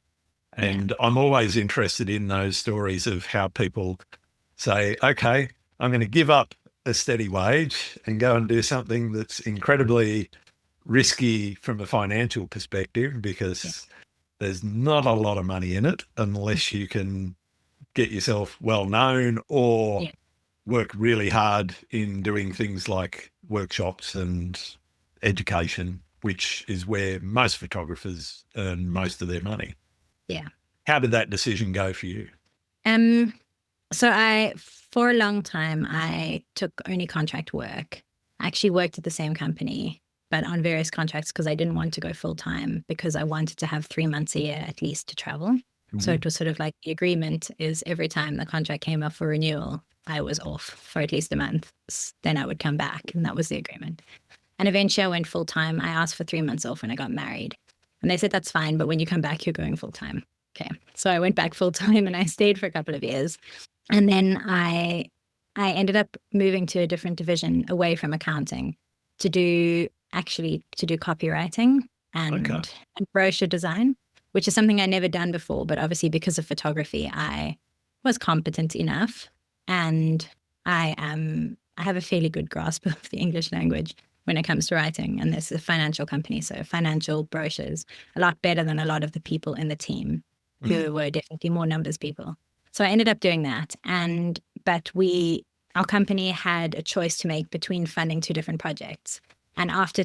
And I'm always interested in those stories of how people say, okay, I'm going to give up a steady wage and go and do something that's incredibly risky from a financial perspective, because there's not a lot of money in it unless you can get yourself well known or work really hard in doing things like workshops and education, which is where most photographers earn most of their money. Yeah. How did that decision go for you? So for a long time, I took only contract work. I actually worked at the same company but on various contracts because I didn't want to go full time because I wanted to have 3 months a year at least to travel. Mm-hmm. So it was sort of like the agreement is every time the contract came up for renewal, I was off for at least a month. Then I would come back, and that was the agreement. And eventually I went full time. I asked for 3 months off when I got married. And they said, that's fine, but when you come back, you're going full time. Okay. So I went back full time and I stayed for a couple of years. And then I ended up moving to a different division away from accounting to do copywriting and brochure design, which is something I'd never done before. But obviously because of photography, I was competent enough, and I have a fairly good grasp of the English language when it comes to writing. And this is a financial company, so financial brochures, a lot better than a lot of the people in the team who were definitely more numbers people. So I ended up doing that. But our company had a choice to make between funding 2 different projects. And after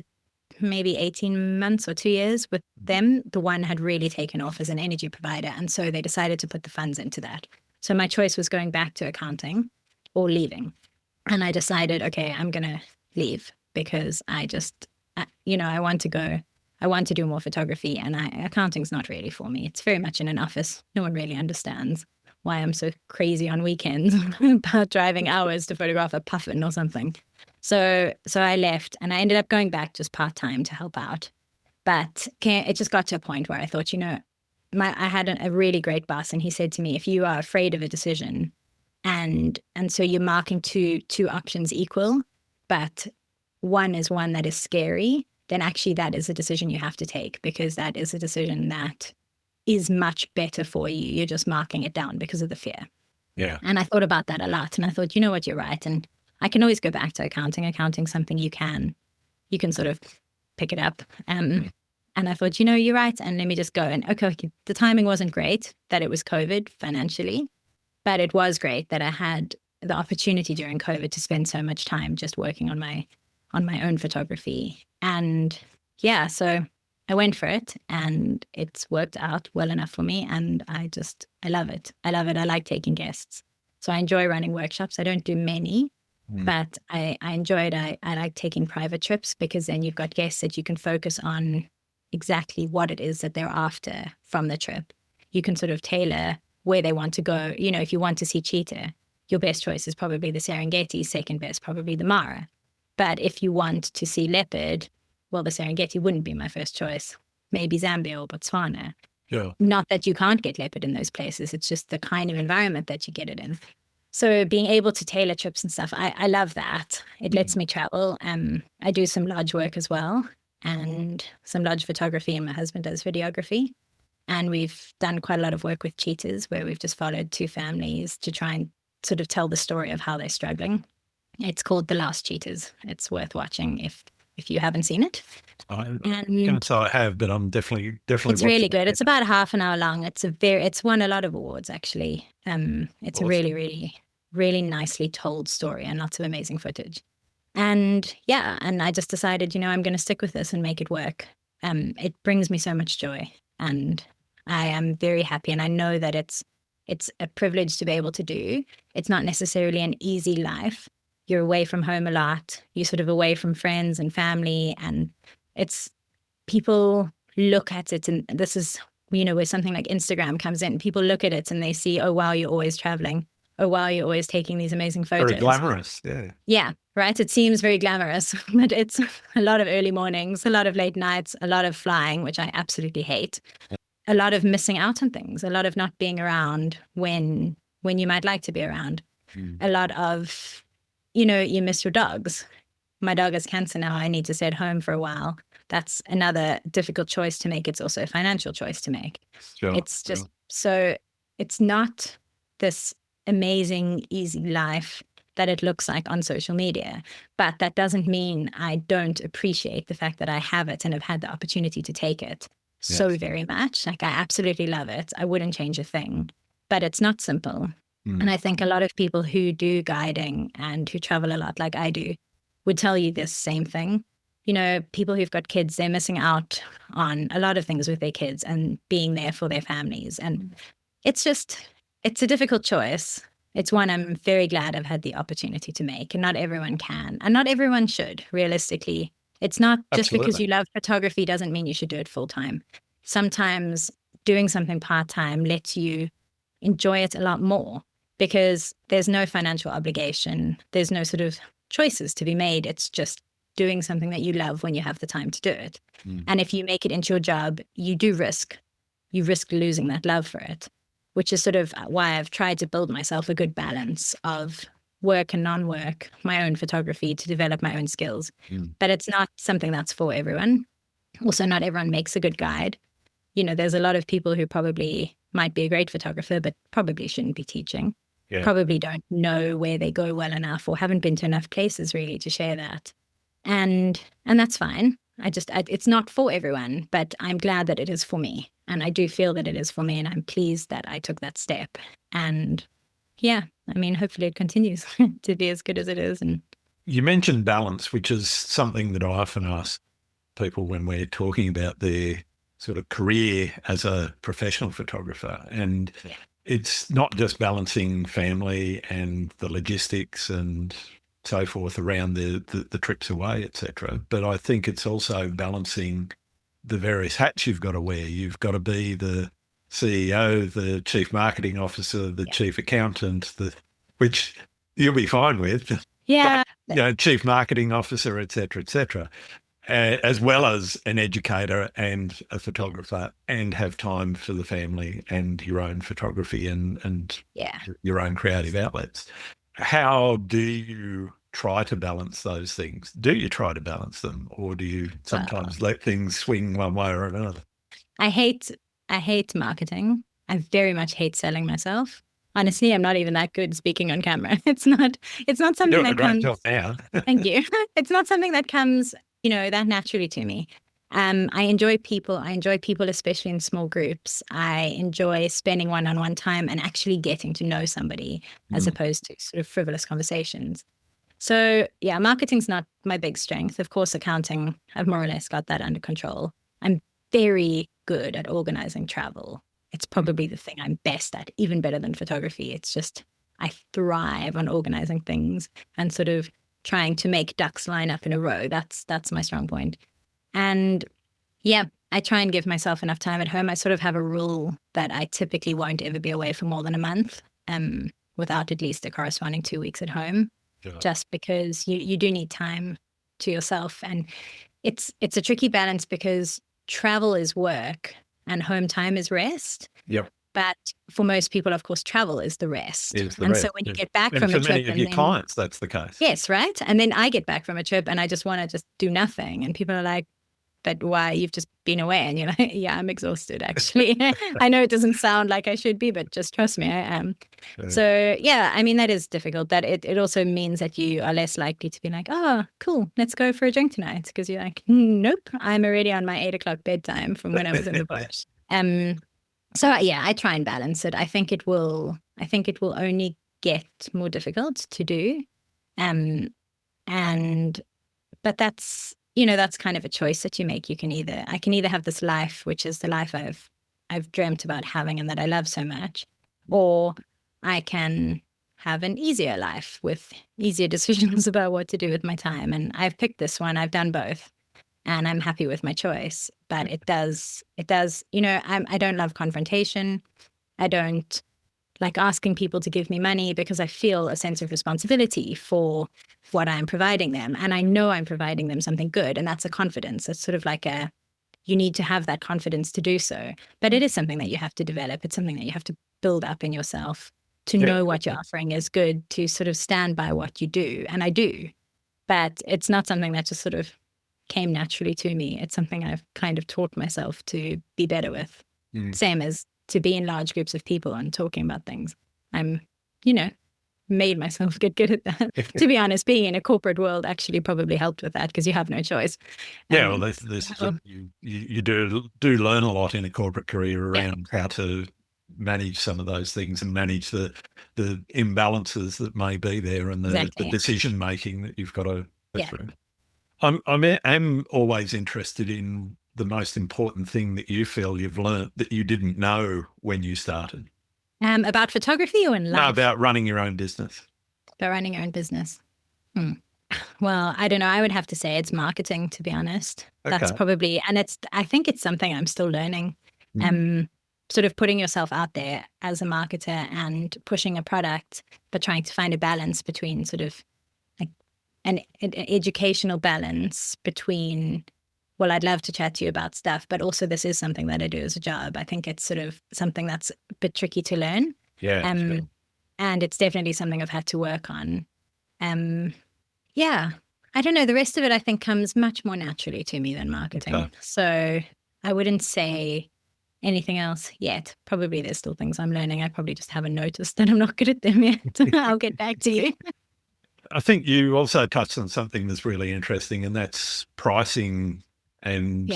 maybe 18 months or 2 years with them, the one had really taken off as an energy provider. And so they decided to put the funds into that. So my choice was going back to accounting or leaving. And I decided, okay, I'm going to leave because I want to do more photography, and accounting's not really for me. It's very much in an office. No one really understands why I'm so crazy on weekends about driving hours to photograph a puffin or something. So I left, and I ended up going back just part-time to help out. But it just got to a point where I thought, I had a really great boss, and he said to me, if you are afraid of a decision and so you're marking two options equal, but one is one that is scary, then actually that is a decision you have to take, because that is a decision that is much better for you. You're just marking it down because of the fear. Yeah. And I thought about that a lot, and I thought, you know what, you're right. And I can always go back to accounting. Accounting's something you can sort of pick it up. And I thought, you're right. And let me just go. And okay, the timing wasn't great that it was COVID financially, but it was great that I had the opportunity during COVID to spend so much time just working on my own photography. And yeah, so I went for it, and it's worked out well enough for me. And I love it. I love it. I like taking guests. So I enjoy running workshops. I don't do many, but I enjoy it. I like taking private trips, because then you've got guests that you can focus on exactly what it is that they're after from the trip. You can sort of tailor where they want to go. If you want to see cheetah, your best choice is probably the Serengeti, second best probably the Mara. But if you want to see leopard, well, the Serengeti wouldn't be my first choice. Maybe Zambia or Botswana. Yeah. Not that you can't get leopard in those places. It's just the kind of environment that you get it in. So being able to tailor trips and stuff, I love that. It lets me travel. I do some lodge work as well, and some lodge photography, and my husband does videography. And we've done quite a lot of work with cheetahs, where we've just followed 2 families to try and sort of tell the story of how they're struggling. It's called The Last Cheetahs. It's worth watching if you haven't seen it. I'm going to say I have, but I'm definitely. It's really good. It's about half an hour long. It's won a lot of awards, actually. It's awesome. A really, really, really nicely told story, and lots of amazing footage. And yeah, and I just decided, I'm going to stick with this and make it work. It brings me so much joy, and I am very happy. And I know that it's a privilege to be able to do. It's not necessarily an easy life. You're away from home a lot. You're sort of away from friends and family, and people look at it, and this is, where something like Instagram comes in. People look at it and they see, oh, wow, you're always traveling. Oh, wow, you're always taking these amazing photos. Very glamorous, yeah. Yeah, right? It seems very glamorous, but it's a lot of early mornings, a lot of late nights, a lot of flying, which I absolutely hate. A lot of missing out on things, a lot of not being around when you might like to be around. A lot of, you miss your dogs. My dog has cancer now. I need to stay at home for a while. That's another difficult choice to make. It's also a financial choice to make. Sure, it's just so it's not this amazing, easy life that it looks like on social media. But that doesn't mean I don't appreciate the fact that I have it and have had the opportunity to take it so very much. Like, I absolutely love it. I wouldn't change a thing. But it's not simple. And I think a lot of people who do guiding and who travel a lot like I do would tell you this same thing. People who've got kids, they're missing out on a lot of things with their kids and being there for their families. And it's a difficult choice. It's one I'm very glad I've had the opportunity to make, and not everyone can, and not everyone should. Realistically, It's not just because Absolutely. you love photography doesn't mean you should do it full time. Sometimes doing something part time lets you enjoy it a lot more because there's no financial obligation. There's no sort of choices to be made. It's just doing something that you love when you have the time to do it. And if you make it into your job, you risk losing that love for it, which is sort of why I've tried to build myself a good balance of work and non-work, my own photography to develop my own skills. But it's not something that's for everyone. Also, not everyone makes a good guide. There's a lot of people who probably might be a great photographer, but probably shouldn't be teaching. Yeah. Probably don't know where they go well enough or haven't been to enough places really to share that. And that's fine. It's not for everyone, but I'm glad that it is for me. And I do feel that it is for me, and I'm pleased that I took that step. And yeah, I mean, hopefully it continues to be as good as it is. And you mentioned balance, which is something that I often ask people when we're talking about their sort of career as a professional photographer. And it's not just balancing family and the logistics and so forth around the trips away, etc. But I think it's also balancing the various hats you've got to wear. You've got to be the CEO, the chief marketing officer, the chief accountant, which you'll be fine with. Yeah. But, chief marketing officer, etc., as well as an educator and a photographer, and have time for the family and your own photography and your own creative outlets. How do you try to balance those things? Do you try to balance them, or do you sometimes let things swing one way or another? I hate marketing. I very much hate selling myself. Honestly, I'm not even that good speaking on camera. It's not something that comes. Now. Thank you. It's not something that comes, that naturally to me. I enjoy people. I enjoy people, especially in small groups. I enjoy spending one-on-one time and actually getting to know somebody as opposed to sort of frivolous conversations. So yeah, marketing's not my big strength. Of course, accounting, I've more or less got that under control. I'm very good at organizing travel. It's probably the thing I'm best at, even better than photography. It's just, I thrive on organizing things and sort of trying to make ducks line up in a row. That's my strong point. And yeah, I try and give myself enough time at home. I sort of have a rule that I typically won't ever be away for more than a month without at least a corresponding 2 weeks at home, just because you do need time to yourself. And it's a tricky balance because travel is work and home time is rest. Yep. But for most people, of course, travel is the rest. So when you get back and from for a trip, many of your clients, that's the case. Yes, right. And then I get back from a trip and I just want to just do nothing. And people are like, "But why? You've just been away." And you're like, "Yeah, I'm exhausted, actually." I know it doesn't sound like I should be, but just trust me, I am. So yeah, I mean, that is difficult. That it also means that you are less likely to be like, "Oh, cool, let's go for a drink tonight," because you're like, "Nope, I'm already on my 8 o'clock bedtime from when I was in the bush." So yeah, I try and balance it. I think it will only get more difficult to do. But that's kind of a choice that you make. I can either have this life, which is the life I've dreamt about having and that I love so much, or I can have an easier life with easier decisions about what to do with my time. And I've picked this one. I've done both. And I'm happy with my choice, but it does, I don't love confrontation. I don't like asking people to give me money because I feel a sense of responsibility for what I'm providing them. And I know I'm providing them something good. And that's a confidence. It's sort of like you need to have that confidence to do so. But it is something that you have to develop. It's something that you have to build up in yourself to know what you're offering is good, to sort of stand by what you do. And I do. But it's not something that just sort of came naturally to me. It's something I've kind of taught myself to be better with. Same as to be in large groups of people and talking about things. I'm, made myself get good at that. To be honest, being in a corporate world actually probably helped with that because you have no choice. Yeah, well, you do learn a lot in a corporate career around how to manage some of those things and manage the imbalances that may be there and the decision making that you've got to go through. I'm always interested in the most important thing that you feel you've learned that you didn't know when you started. About photography or in life? No, about running your own business. About running your own business. Well, I don't know. I would have to say it's marketing, to be honest. That's Okay. probably, and I think it's something I'm still learning. Sort of putting yourself out there as a marketer and pushing a product, but trying to find a balance between sort of like an educational balance between, well, I'd love to chat to you about stuff, but also this is something that I do as a job. I think it's sort of something that's a bit tricky to learn. Yeah. Sure. And it's definitely something I've had to work on. Yeah, I don't know. The rest of it, I think, comes much more naturally to me than marketing. Okay. So I wouldn't say anything else yet. Probably there's still things I'm learning. I probably just haven't noticed that I'm not good at them yet. I'll get back to you. I think you also touched on something that's really interesting, and that's pricing and,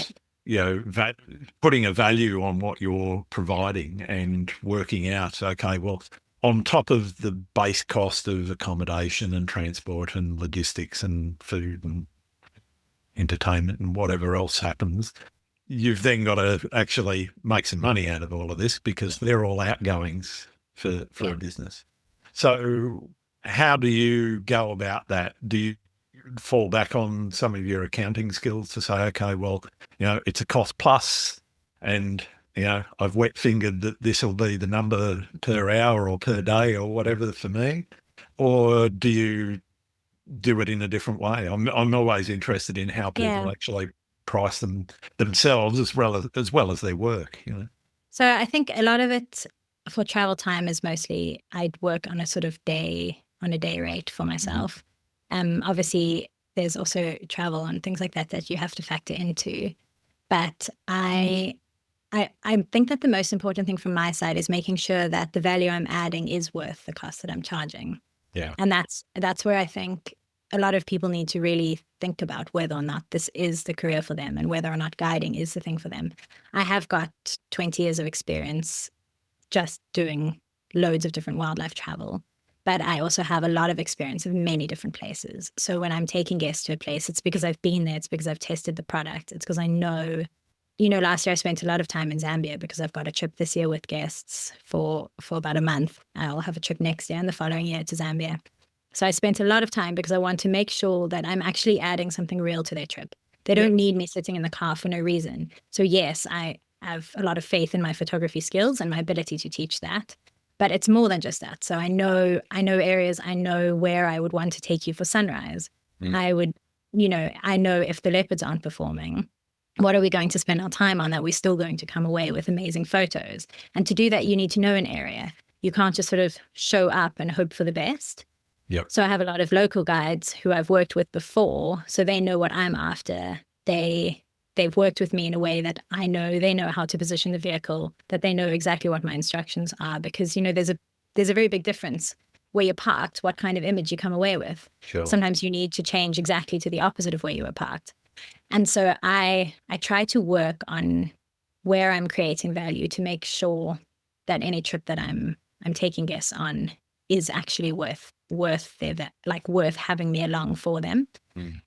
putting a value on what you're providing and working out, okay, well, on top of the base cost of accommodation and transport and logistics and food and entertainment and whatever else happens, you've then got to actually make some money out of all of this because they're all outgoings for a business. So how do you go about that? Do you fall back on some of your accounting skills to say, okay, well, it's a cost plus and, I've wet fingered that this will be the number per hour or per day or whatever for me? Or do you do it in a different way? I'm always interested in how people actually price themselves as well as their work, So I think a lot of it for travel time is mostly I'd work on a sort of day rate for myself. Obviously there's also travel and things like that you have to factor into. But I think that the most important thing from my side is making sure that the value I'm adding is worth the cost that I'm charging. Yeah. And that's where I think a lot of people need to really think about whether or not this is the career for them and whether or not guiding is the thing for them. I have got 20 years of experience just doing loads of different wildlife travel, but I also have a lot of experience of many different places. So when I'm taking guests to a place, it's because I've been there. It's because I've tested the product. It's because I know, last year I spent a lot of time in Zambia because I've got a trip this year with guests for about a month. I'll have a trip next year and the following year to Zambia. So I spent a lot of time because I want to make sure that I'm actually adding something real to their trip. They don't need me sitting in the car for no reason. So yes, I have a lot of faith in my photography skills and my ability to teach that. But it's more than just that. So I know areas, I know where I would want to take you for sunrise. I would, I know if the leopards aren't performing, what are we going to spend our time on that we're still going to come away with amazing photos? And to do that, you need to know an area. You can't just sort of show up and hope for the best. Yep. So I have a lot of local guides who I've worked with before, so they know what I'm after. They've worked with me in a way that I know they know how to position the vehicle, that they know exactly what my instructions are, because there's a very big difference where you're parked, what kind of image you come away with. Sure. Sometimes you need to change exactly to the opposite of where you were parked. And so I try to work on where I'm creating value to make sure that any trip that I'm taking guests on is actually worth having me along for them.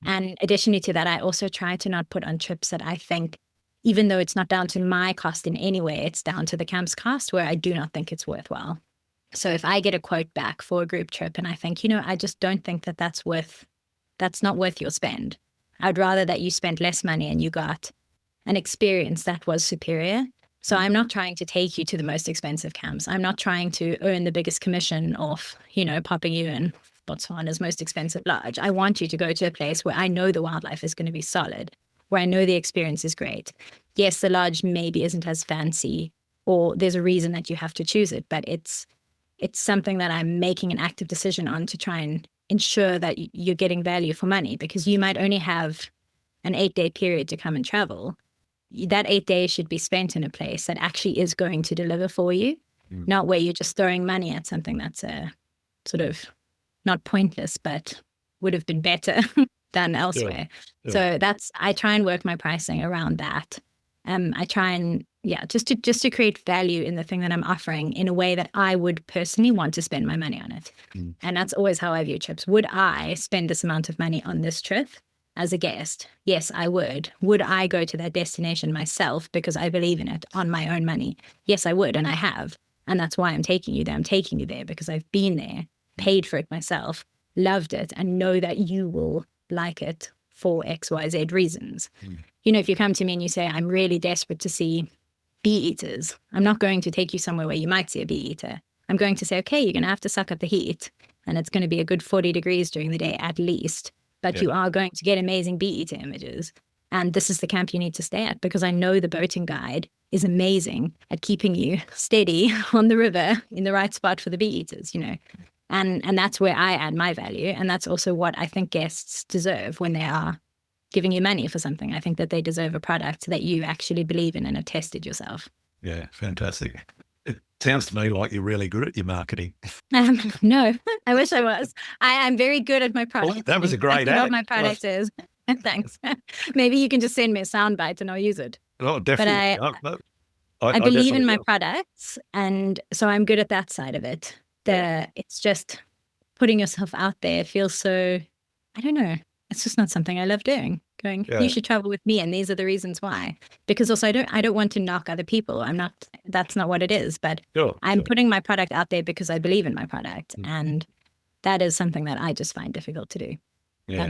And additionally to that, I also try to not put on trips that I think, even though it's not down to my cost in any way, it's down to the camp's cost where I do not think it's worthwhile. So if I get a quote back for a group trip and I think, I just don't think that's not worth your spend. I'd rather that you spent less money and you got an experience that was superior. So I'm not trying to take you to the most expensive camps. I'm not trying to earn the biggest commission off, popping you in Botswana's most expensive lodge. I want you to go to a place where I know the wildlife is going to be solid, where I know the experience is great. Yes, the lodge maybe isn't as fancy, or there's a reason that you have to choose it, but it's something that I'm making an active decision on to try and ensure that you're getting value for money, because you might only have an 8-day period to come and travel. That 8 days should be spent in a place that actually is going to deliver for you, not where you're just throwing money at something that's sort of not pointless, but would have been better done elsewhere. Sure. So I try and work my pricing around that. I try and, just to create value in the thing that I'm offering in a way that I would personally want to spend my money on it. And that's always how I view trips. Would I spend this amount of money on this trip as a guest? Yes, I would. Would I go to that destination myself because I believe in it on my own money? Yes, I would, and I have. And that's why I'm taking you there. I'm taking you there because I've been there, paid for it myself, loved it, and know that you will like it for XYZ reasons. Mm. You know, if you come to me and you say, I'm really desperate to see bee eaters, I'm not going to take you somewhere where you might see a bee eater. I'm going to say, okay, you're going to have to suck up the heat, and it's going to be a good 40 degrees during the day at least, but you are going to get amazing bee eater images. And this is the camp you need to stay at, because I know the boating guide is amazing at keeping you steady on the river in the right spot for the bee eaters, you know. And that's where I add my value. And that's also what I think guests deserve when they are giving you money for something. I think that they deserve a product that you actually believe in and have tested yourself. Yeah, fantastic. It sounds to me like you're really good at your marketing. No, I wish I was. I'm very good at my product. Well, that was a great I know ad. what my product is. Thanks. Maybe you can just send me a soundbite and I'll use it. Oh, definitely. But I believe in my products, and so I'm good at that side of it. It's just putting yourself out there feels so, I don't know. It's just not something I love doing. Going, you should travel with me, and these are the reasons why. Because also I don't want to knock other people. That's not what it is. But I'm putting my product out there because I believe in my product, and that is something that I just find difficult to do. Yeah.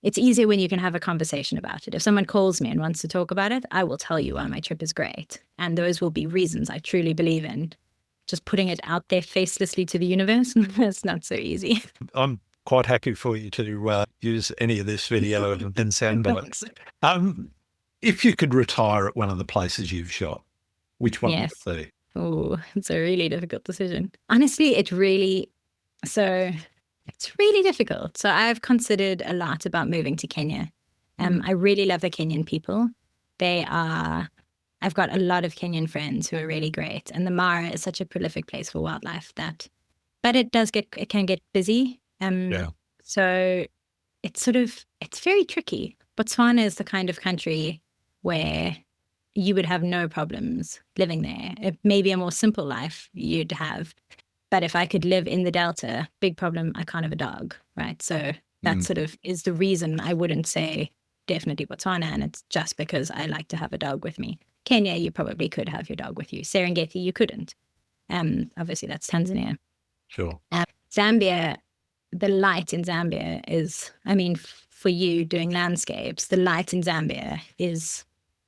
It's easier when you can have a conversation about it. If someone calls me and wants to talk about it, I will tell you why my trip is great. And those will be reasons I truly believe in. Just putting it out there facelessly to the universe, it's not so easy. I'm quite happy for you to use any of this video and sound bites. If you could retire at one of the places you've shot, which one would it be? Oh, it's a really difficult decision. Honestly, it's really difficult. So I've considered a lot about moving to Kenya. I really love the Kenyan people. I've got a lot of Kenyan friends who are really great. And the Mara is such a prolific place for wildlife but it can get busy. So it's very tricky. Botswana is the kind of country where you would have no problems living there. It may be a more simple life you'd have. But if I could live in the Delta, big problem, I can't have a dog, right? So that sort of is the reason I wouldn't say definitely Botswana, and it's just because I like to have a dog with me. Kenya, you probably could have your dog with you. Serengeti, you couldn't. Obviously, that's Tanzania. Sure. Zambia, the light in Zambia is, for you doing landscapes, the light in Zambia is,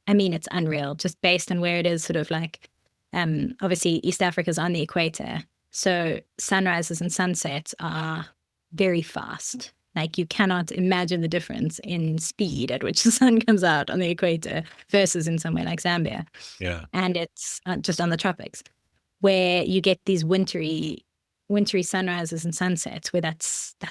it's unreal, just based on where it is, sort of like, obviously, East Africa's on the equator. So sunrises and sunsets are very fast. Like, you cannot imagine the difference in speed at which the sun comes out on the equator versus in somewhere like Zambia. Yeah. And it's just on the tropics, where you get these wintry sunrises and sunsets where that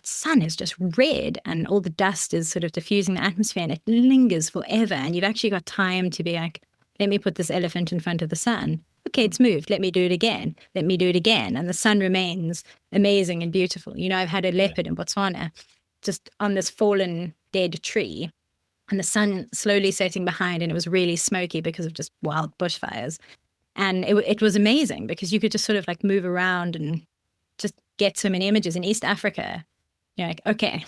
sun is just red and all the dust is sort of diffusing the atmosphere, and it lingers forever. And you've actually got time to be like, let me put this elephant in front of the sun. Okay, it's moved. Let me do it again. Let me do it again. And the sun remains amazing and beautiful. You know, I've had a leopard in Botswana just on this fallen dead tree, and the sun slowly setting behind, and it was really smoky because of just wild bushfires. And it was amazing because you could just sort of like move around and just get so many images. In East Africa, you're like, okay,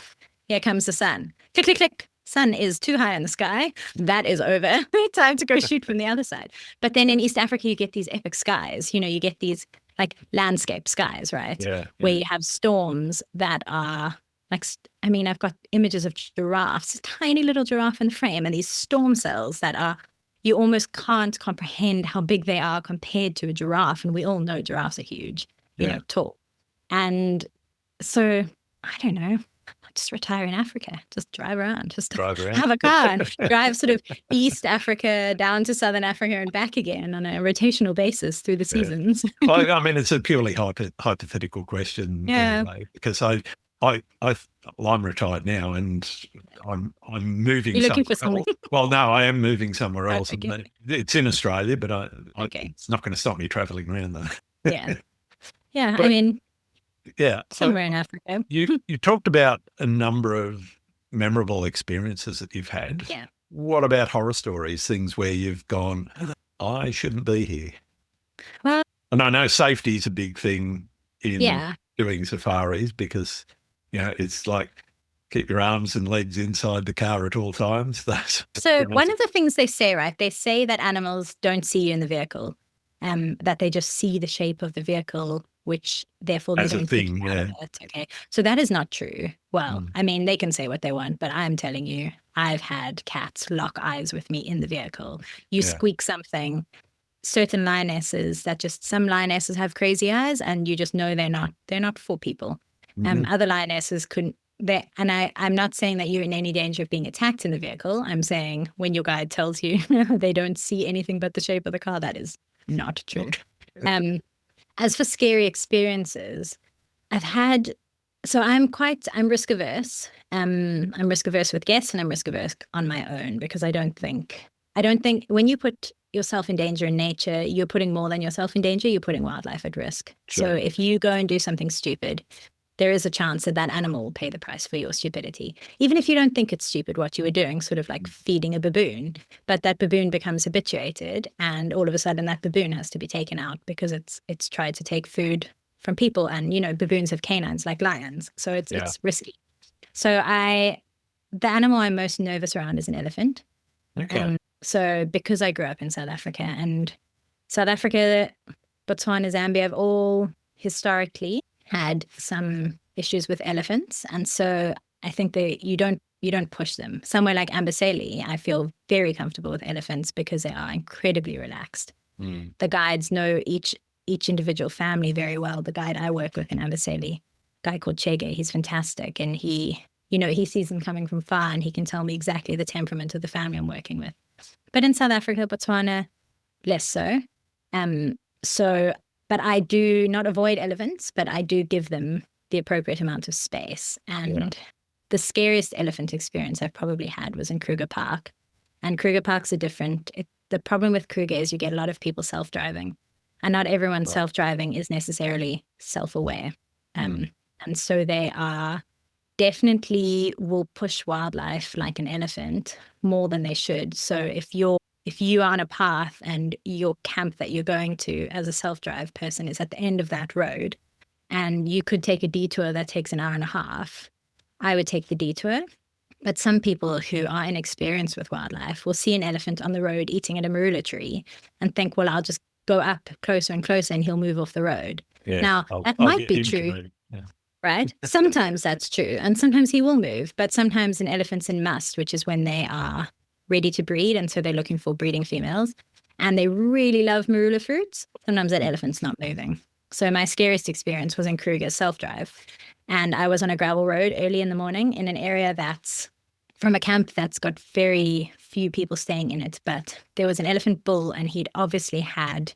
here comes the sun. Click, click, click. Sun is too high in the sky. That is over. Time to go shoot from the other side. But then in East Africa, you get these epic skies. You know, you get these like landscape skies, right? Yeah. Where you have storms that are like, I've got images of giraffes, tiny little giraffe in the frame, and these storm cells that are, you almost can't comprehend how big they are compared to a giraffe. And we all know giraffes are huge, you know, tall. And so, I don't know. Just retire in Africa, just drive around, have a car and drive sort of East Africa down to Southern Africa and back again on a rotational basis through the seasons. Well, it's a purely hypothetical question, anyway, because I'm retired now and I'm moving. You're looking for something? Well, no, I am moving somewhere else. Okay. It's in Australia, but it's not going to stop me traveling around though. Yeah. But, somewhere in Africa. You talked about a number of memorable experiences that you've had. Yeah. What about horror stories, things where you've gone, I shouldn't be here? Well, and I know safety is a big thing in doing safaris because, it's like keep your arms and legs inside the car at all times. So one of the things they say, right, they say that animals don't see you in the vehicle, that they just see the shape of the vehicle which therefore they As a don't thing, think about yeah. it. Okay. So that is not true. Well, Mm. I mean, they can say what they want, but I'm telling you, I've had cats lock eyes with me in the vehicle. You Yeah. squeak something, certain lionesses some lionesses have crazy eyes, and you just know they're not for people. Mhm. Other lionesses couldn't. I'm not saying that you're in any danger of being attacked in the vehicle. I'm saying when your guide tells you they don't see anything but the shape of the car, that is not true. As for scary experiences, I'm risk averse. I'm risk averse with guests, and I'm risk averse on my own, because I don't think when you put yourself in danger in nature, you're putting more than yourself in danger. You're putting wildlife at risk. Sure. So if you go and do something stupid, there is a chance that animal will pay the price for your stupidity. Even if you don't think it's stupid what you were doing, sort of like feeding a baboon, but that baboon becomes habituated, and all of a sudden that baboon has to be taken out because it's tried to take food from people. And, baboons have canines like lions. So it's risky. So the animal I'm most nervous around is an elephant. Okay. So because I grew up in South Africa, and South Africa, Botswana, Zambia have all historically had some issues with elephants. And so I think that you don't push them. Somewhere like Amboseli, I feel very comfortable with elephants because they are incredibly relaxed. Mm. The guides know each individual family very well. The guide I work with in Amboseli, a guy called Chege, he's fantastic. And he sees them coming from far, and he can tell me exactly the temperament of the family I'm working with. But in South Africa, Botswana, less so. But I do not avoid elephants, but I do give them the appropriate amount of space. And the scariest elephant experience I've probably had was in Kruger Park. And Kruger Parks are different. The problem with Kruger is you get a lot of people self-driving, and not everyone self-driving is necessarily self-aware. And so they are definitely will push wildlife like an elephant more than they should. So if you are on a path and your camp that you're going to as a self-drive person is at the end of that road, and you could take a detour that takes an hour and a half, I would take the detour. But some people who are inexperienced with wildlife will see an elephant on the road eating at a marula tree and think, well, I'll just go up closer and closer and he'll move off the road. Yeah. Now, that I'll might get be him to true. move. Yeah. Right? Sometimes that's true. And sometimes he will move. But sometimes an elephant's in must, which is when they are ready to breed. And so they're looking for breeding females. And they really love marula fruits. Sometimes that elephant's not moving. So my scariest experience was in Kruger self-drive. And I was on a gravel road early in the morning in an area that's from a camp that's got very few people staying in it. But there was an elephant bull, and he'd obviously had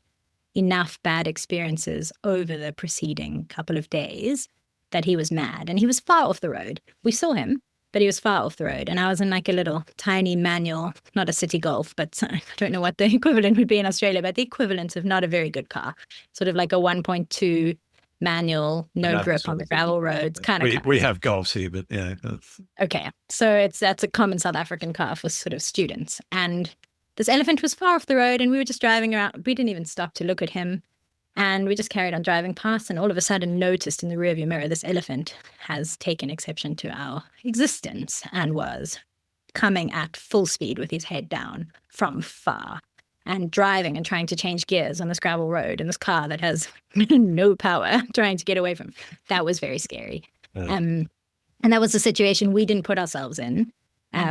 enough bad experiences over the preceding couple of days that he was mad, and he was far off the road. We saw him, but he was far off the road. And I was in like a little tiny manual, not a city Golf, but I don't know what the equivalent would be in Australia, but the equivalent of not a very good car, sort of like a 1.2 manual, no grip on the gravel roads kind of car. We have Golfs here, but yeah. Okay. So that's a common South African car for sort of students. And this elephant was far off the road, and we were just driving around. We didn't even stop to look at him. And we just carried on driving past, and all of a sudden noticed in the rearview mirror, this elephant has taken exception to our existence and was coming at full speed with his head down from far and driving and trying to change gears on this gravel road in this car that has no power, trying to get away from. That was very scary. And that was a situation we didn't put ourselves in.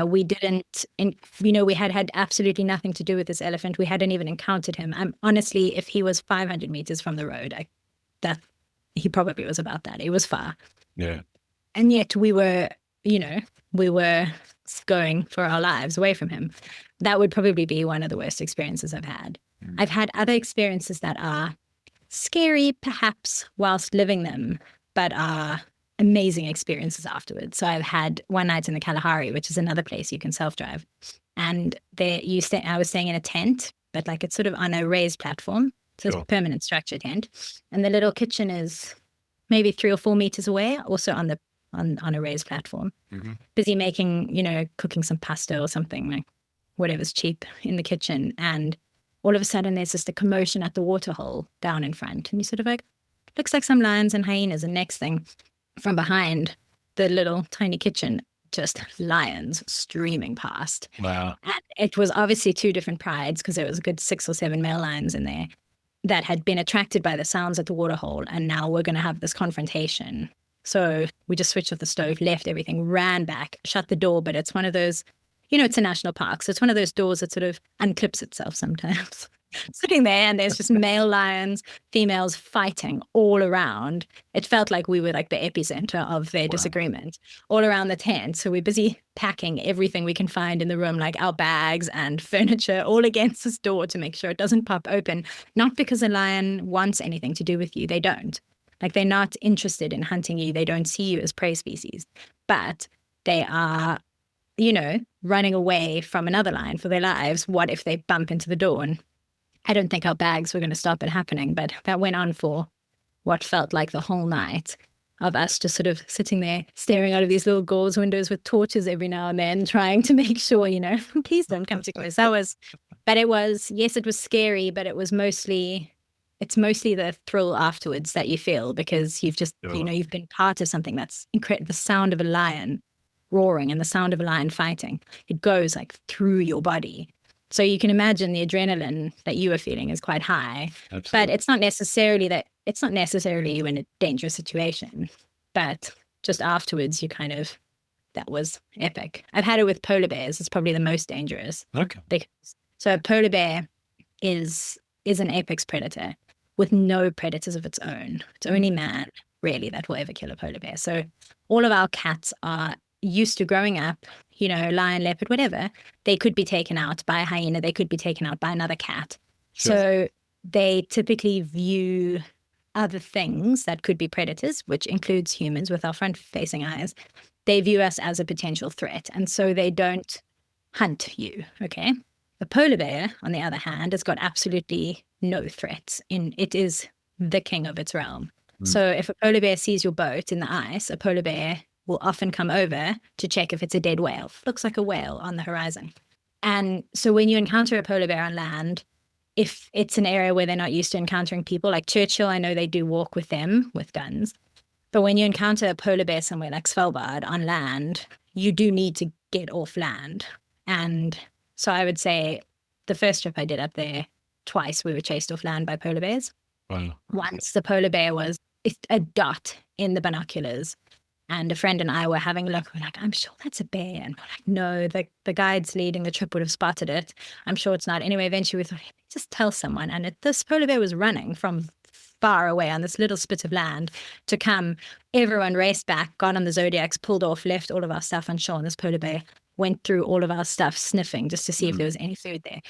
We didn't, we had absolutely nothing to do with this elephant. We hadn't even encountered him. Honestly, if he was 500 meters from the road, he probably was about that. It was far. Yeah. And yet we were going for our lives away from him. That would probably be one of the worst experiences I've had. I've had other experiences that are scary, perhaps, whilst living them, but are amazing experiences afterwards. So I've had one night in the Kalahari, which is another place you can self-drive. And I was staying in a tent, but like it's sort of on a raised platform. So it's a permanent structure tent. And the little kitchen is maybe 3 or 4 meters away, also on a raised platform. Mm-hmm. Busy making, cooking some pasta or something, like whatever's cheap in the kitchen. And all of a sudden there's just a commotion at the waterhole down in front. And you sort of like, looks like some lions and hyenas. And next thing, from behind the little tiny kitchen, just lions streaming past. Wow. And it was obviously 2 different prides because there was a good 6 or 7 male lions in there. that had been attracted by the sounds at the waterhole, and now we're going to have this confrontation. So we just switched off the stove, left everything, ran back, shut the door. But it's one of those, it's a national park, so it's one of those doors that sort of unclips itself sometimes. Sitting there, and there's just male lions, females fighting all around. It felt like we were like the epicenter of their disagreement all around the tent. So we're busy packing everything we can find in the room, like our bags and furniture, all against this door to make sure it doesn't pop open. Not because a lion wants anything to do with you. They don't. Like, they're not interested in hunting you. They don't see you as prey species. But they are, running away from another lion for their lives. What if they bump into the door? And I don't think our bags were going to stop it happening, but that went on for what felt like the whole night of us just sort of sitting there staring out of these little gauze windows with torches every now and then, trying to make sure, please don't come too close. But it was scary, but it's mostly the thrill afterwards that you feel, because you've just, you've been part of something that's incredible. The sound of a lion roaring and the sound of a lion fighting, it goes like through your body. So you can imagine the adrenaline that you were feeling is quite high. Absolutely. But it's not necessarily you in a dangerous situation. But just afterwards, that was epic. I've had it with polar bears. It's probably the most dangerous. Okay. So a polar bear is an apex predator with no predators of its own. It's only man, really, that will ever kill a polar bear. So all of our cats are used to growing up, lion, leopard, whatever. They could be taken out by a hyena. They could be taken out by another cat. Sure. So they typically view other things that could be predators, which includes humans with our front-facing eyes. They view us as a potential threat, and so they don't hunt you, okay? The polar bear, on the other hand, has got absolutely no threats. It is the king of its realm. So if a polar bear sees your boat in the ice, a polar bear will often come over to check if it's a dead whale. Looks like a whale on the horizon. And so when you encounter a polar bear on land, if it's an area where they're not used to encountering people, like Churchill, I know they do walk with them with guns. But when you encounter a polar bear somewhere like Svalbard on land, you do need to get off land. And so I would say the first trip I did up there, twice we were chased off land by polar bears. Wow. Once the polar bear was a dot in the binoculars, and a friend and I were having a look. We're like, I'm sure that's a bear. And we're like, no, the guides leading the trip would have spotted it. I'm sure it's not. Anyway, eventually we thought, just tell someone. And this polar bear was running from far away on this little spit of land to come. Everyone raced back, got on the Zodiacs, pulled off, left all of our stuff on shore. And this polar bear went through all of our stuff sniffing just to see if there was any food there.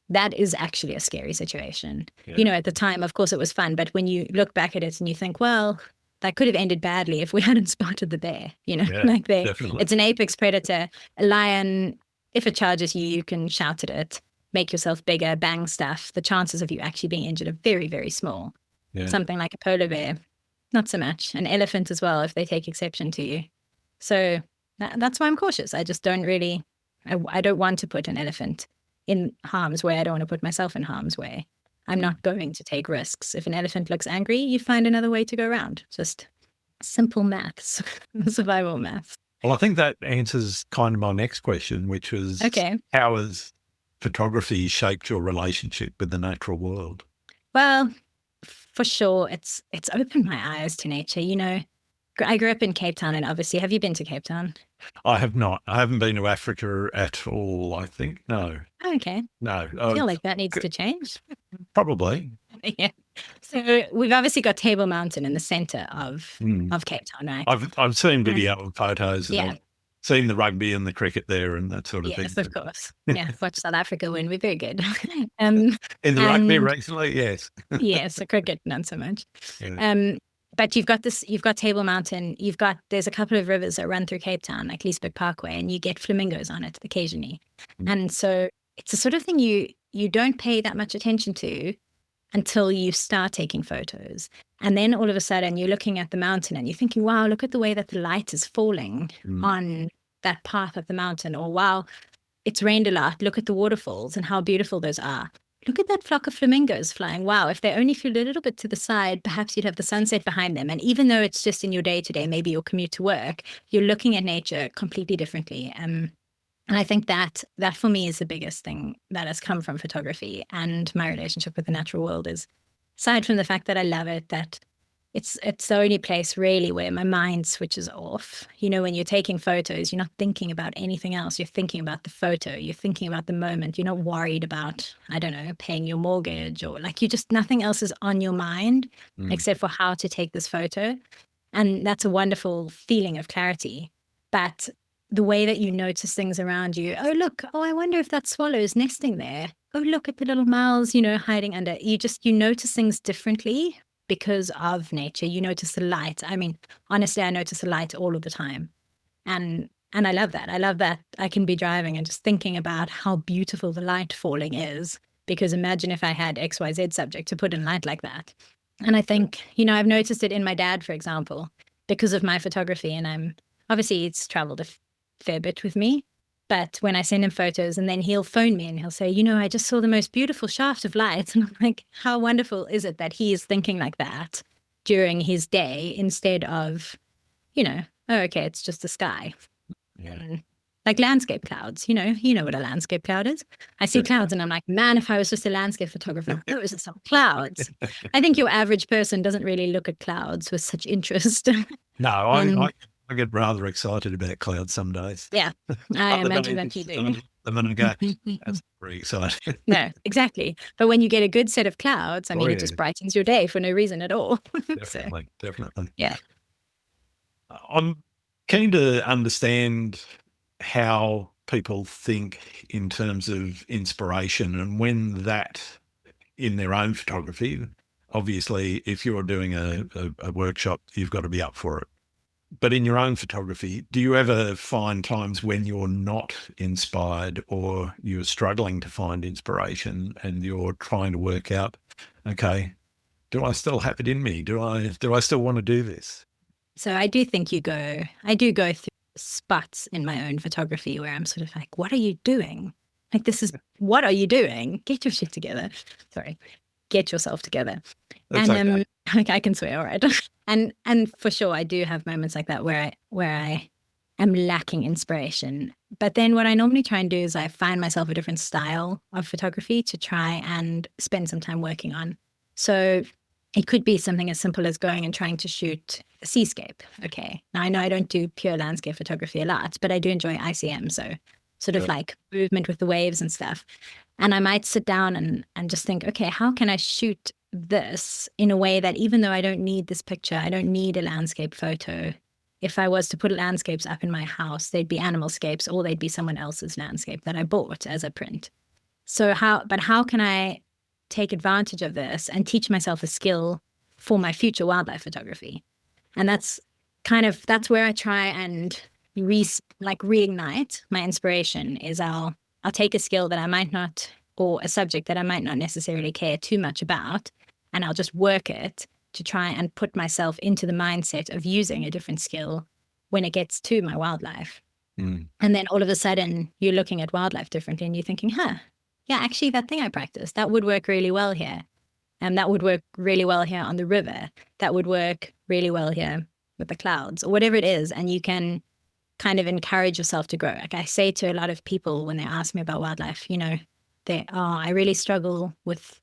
That is actually a scary situation. Yeah. At the time, of course, it was fun. But when you look back at it and you think, well, that could have ended badly if we hadn't spotted the bear, Definitely. It's an apex predator. A lion, if it charges you, you can shout at it, make yourself bigger, bang stuff. The chances of you actually being injured are very, very small. Yeah. Something like a polar bear, not so much. An elephant as well, if they take exception to you. So that's why I'm cautious. I just don't really, I don't want to put an elephant in harm's way. I don't want to put myself in harm's way. I'm not going to take risks. If an elephant looks angry, you find another way to go around. Just simple maths, survival maths. Well, I think that answers kind of my next question, which was, how has photography shaped your relationship with the natural world? Well, for sure, it's opened my eyes to nature. I grew up in Cape Town, and obviously, have you been to Cape Town? I have not. I haven't been to Africa at all, I think. No. Okay. No. I feel like that needs to change. Probably. Yeah. So we've obviously got Table Mountain in the center of Cape Town, right? I've seen video and photos. And yeah. Seen the rugby and the cricket there and that sort of thing. Yes, of course. Yeah, watch South Africa win. We're very good. In the rugby recently, yes. Yes, the cricket, not so much. Yeah. But you've got Table Mountain. There's a couple of rivers that run through Cape Town, like Leesburg Parkway, and you get flamingos on it occasionally. And so it's the sort of thing you don't pay that much attention to until you start taking photos. And then all of a sudden you're looking at the mountain and you're thinking, wow, look at the way that the light is falling on that path of the mountain. Or wow, it's rained a lot. Look at the waterfalls and how beautiful those are. Look at that flock of flamingos flying. Wow, if they only flew a little bit to the side, perhaps you'd have the sunset behind them. And even though it's just in your day-to-day, maybe your commute to work, you're looking at nature completely differently. And I think that for me is the biggest thing that has come from photography, and my relationship with the natural world is aside from the fact that I love it, that it's the only place really where my mind switches off. You know, when you're taking photos, you're not thinking about anything else. You're thinking about the photo. You're thinking about the moment. You're not worried about, I don't know, paying your mortgage, or like nothing else is on your mind except for how to take this photo. And that's a wonderful feeling of clarity. But the way that you notice things around you, oh, look, oh, I wonder if that swallow's nesting there. Oh, look at the little mouths, hiding under. You notice things differently because of nature. You notice the light. I mean, honestly, I notice the light all of the time. And I love that. I love that I can be driving and just thinking about how beautiful the light falling is. Because imagine if I had XYZ subject to put in light like that. And I think, I've noticed it in my dad, for example, because of my photography. And obviously it's traveled a fair bit with me. But when I send him photos and then he'll phone me and he'll say, I just saw the most beautiful shaft of light. And I'm like, how wonderful is it that he is thinking like that during his day instead of, oh, okay, it's just the sky. Yeah. Like landscape clouds, you know what a landscape cloud is. I see clouds and I'm like, man, if I was just a landscape photographer, those are some clouds. I think your average person doesn't really look at clouds with such interest. No, I get rather excited about clouds some days. Yeah, I imagine that you do. The minute I go, that's very exciting. No, exactly. But when you get a good set of clouds, I mean, it just brightens your day for no reason at all. Definitely, definitely. Yeah. I'm keen to understand how people think in terms of inspiration, and when that in their own photography, obviously, if you're doing a workshop, you've got to be up for it. But in your own photography, do you ever find times when you're not inspired or you're struggling to find inspiration and you're trying to work out, okay, do I still have it in me? Do I still want to do this? So I do think I do go through spots in my own photography where I'm sort of like, what are you doing? Like, what are you doing? Get your shit together. Sorry. Get yourself together. That's and okay. I can swear, all right. and for sure I do have moments like that where I am lacking inspiration. But then what I normally try and do is I find myself a different style of photography to try and spend some time working on. So it could be something as simple as going and trying to shoot a seascape. Okay. Now I know I don't do pure landscape photography a lot, but I do enjoy ICM. So sort of like movement with the waves and stuff. And I might sit down and just think, okay, how can I shoot this in a way that even though I don't need this picture, I don't need a landscape photo. If I was to put landscapes up in my house, they'd be animalscapes or they'd be someone else's landscape that I bought as a print. So how can I take advantage of this and teach myself a skill for my future wildlife photography? And that's where I try and reignite my inspiration. Is I'll take a skill that I might not, or a subject that I might not necessarily care too much about, and I'll just work it to try and put myself into the mindset of using a different skill when it gets to my wildlife. And then all of a sudden you're looking at wildlife differently and you're thinking, yeah, actually that thing I practiced, that would work really well here. And that would work really well here on the river. That would work really well here with the clouds, or whatever it is. And you can kind of encourage yourself to grow. Like I say to a lot of people when they ask me about wildlife, I really struggle with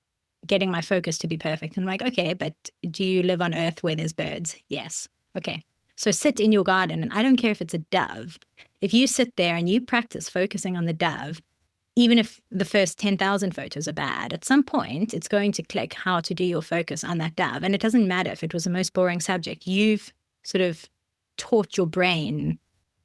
getting my focus to be perfect. I'm like, okay, but do you live on Earth where there's birds? Yes. Okay. So sit in your garden, and I don't care if it's a dove. If you sit there and you practice focusing on the dove, even if the first 10,000 photos are bad, at some point it's going to click how to do your focus on that dove. And it doesn't matter if it was the most boring subject. You've sort of taught your brain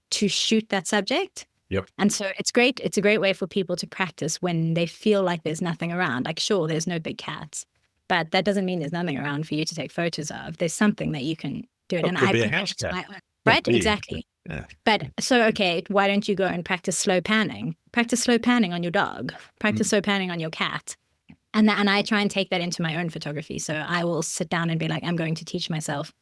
to shoot that subject. Yep. And so it's great. It's a great way for people to practice when they feel like there's nothing around. Like, sure, there's no big cats, but that doesn't mean there's nothing around for you to take photos of. There's something that you can do it. And I be a house cat. Right? Exactly. Yeah. But so, okay, why don't you go and practice slow panning? Practice slow panning on your dog. Practice slow panning on your cat. And I try and take that into my own photography. So I will sit down and be like, I'm going to teach myself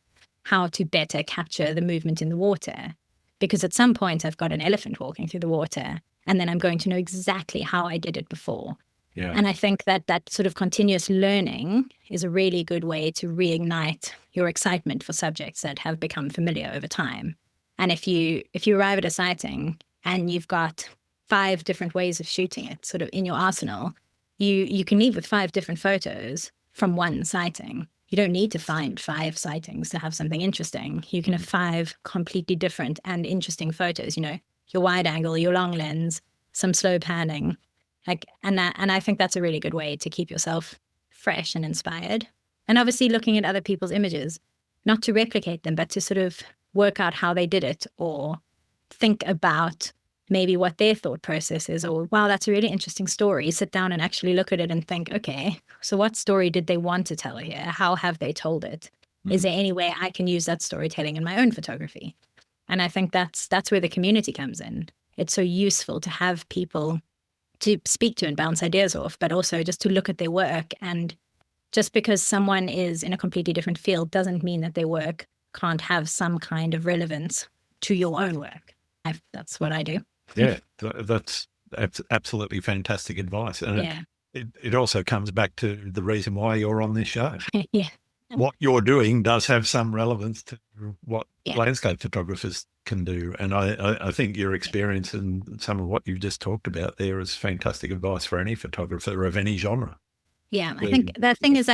how to better capture the movement in the water. Because at some point I've got an elephant walking through the water, and then I'm going to know exactly how I did it before. Yeah. And I think that sort of continuous learning is a really good way to reignite your excitement for subjects that have become familiar over time. And if you arrive at a sighting and you've got 5 different ways of shooting it sort of in your arsenal, you can leave with 5 different photos, from one sighting. You don't need to find 5 sightings to have something interesting. You can have 5 completely different and interesting photos, your wide angle, your long lens, some slow panning. And I think that's a really good way to keep yourself fresh and inspired. And obviously looking at other people's images, not to replicate them, but to sort of work out how they did it, or think about maybe what their thought process is, or, wow, that's a really interesting story. Sit down and actually look at it and think, okay, so what story did they want to tell here? How have they told it? Is there any way I can use that storytelling in my own photography? And I think that's where the community comes in. It's so useful to have people to speak to and bounce ideas off, but also just to look at their work. And just because someone is in a completely different field doesn't mean that their work can't have some kind of relevance to your own work. That's what I do. Yeah, that's absolutely fantastic advice. And it also comes back to the reason why you're on this show. Yeah. What you're doing does have some relevance to what landscape photographers can do. And I think your experience and some of what you've just talked about there is fantastic advice for any photographer of any genre. Yeah, I think the thing is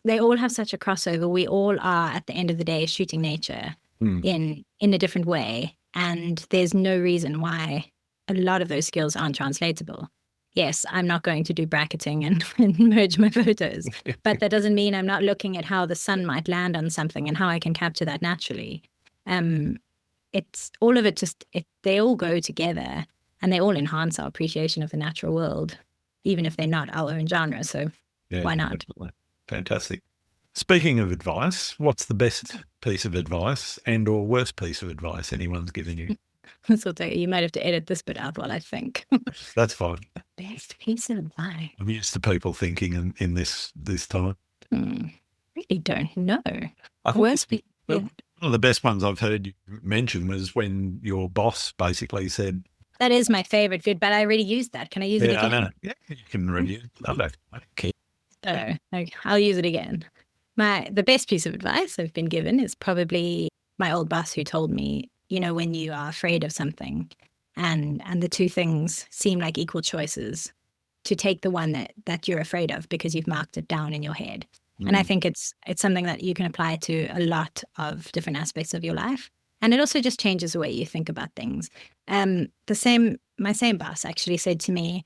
they all have such a crossover. We all are, at the end of the day, shooting nature in a different way. And there's no reason why a lot of those skills aren't translatable. Yes, I'm not going to do bracketing and merge my photos, but that doesn't mean I'm not looking at how the sun might land on something and how I can capture that naturally. It's all of it, they all go together, and they all enhance our appreciation of the natural world, even if they're not our own genre. So why not? Absolutely. Fantastic. Speaking of advice, what's the best piece of advice and or worst piece of advice anyone's given you? So you might have to edit this bit out while I think. That's fine. The best piece of advice. I'm used to people thinking in this time. Really don't know. Worst piece. One of the best ones I've heard you mention was when your boss basically said, "That is my favorite vid, but I already used that. Can I use it again?" I know. Yeah, you can review it. I don't care. Okay, I'll use it again. The best piece of advice I've been given is probably my old boss, who told me, when you are afraid of something and the two things seem like equal choices, to take the one that you're afraid of because you've marked it down in your head. And I think it's something that you can apply to a lot of different aspects of your life. And it also just changes the way you think about things. My same boss actually said to me,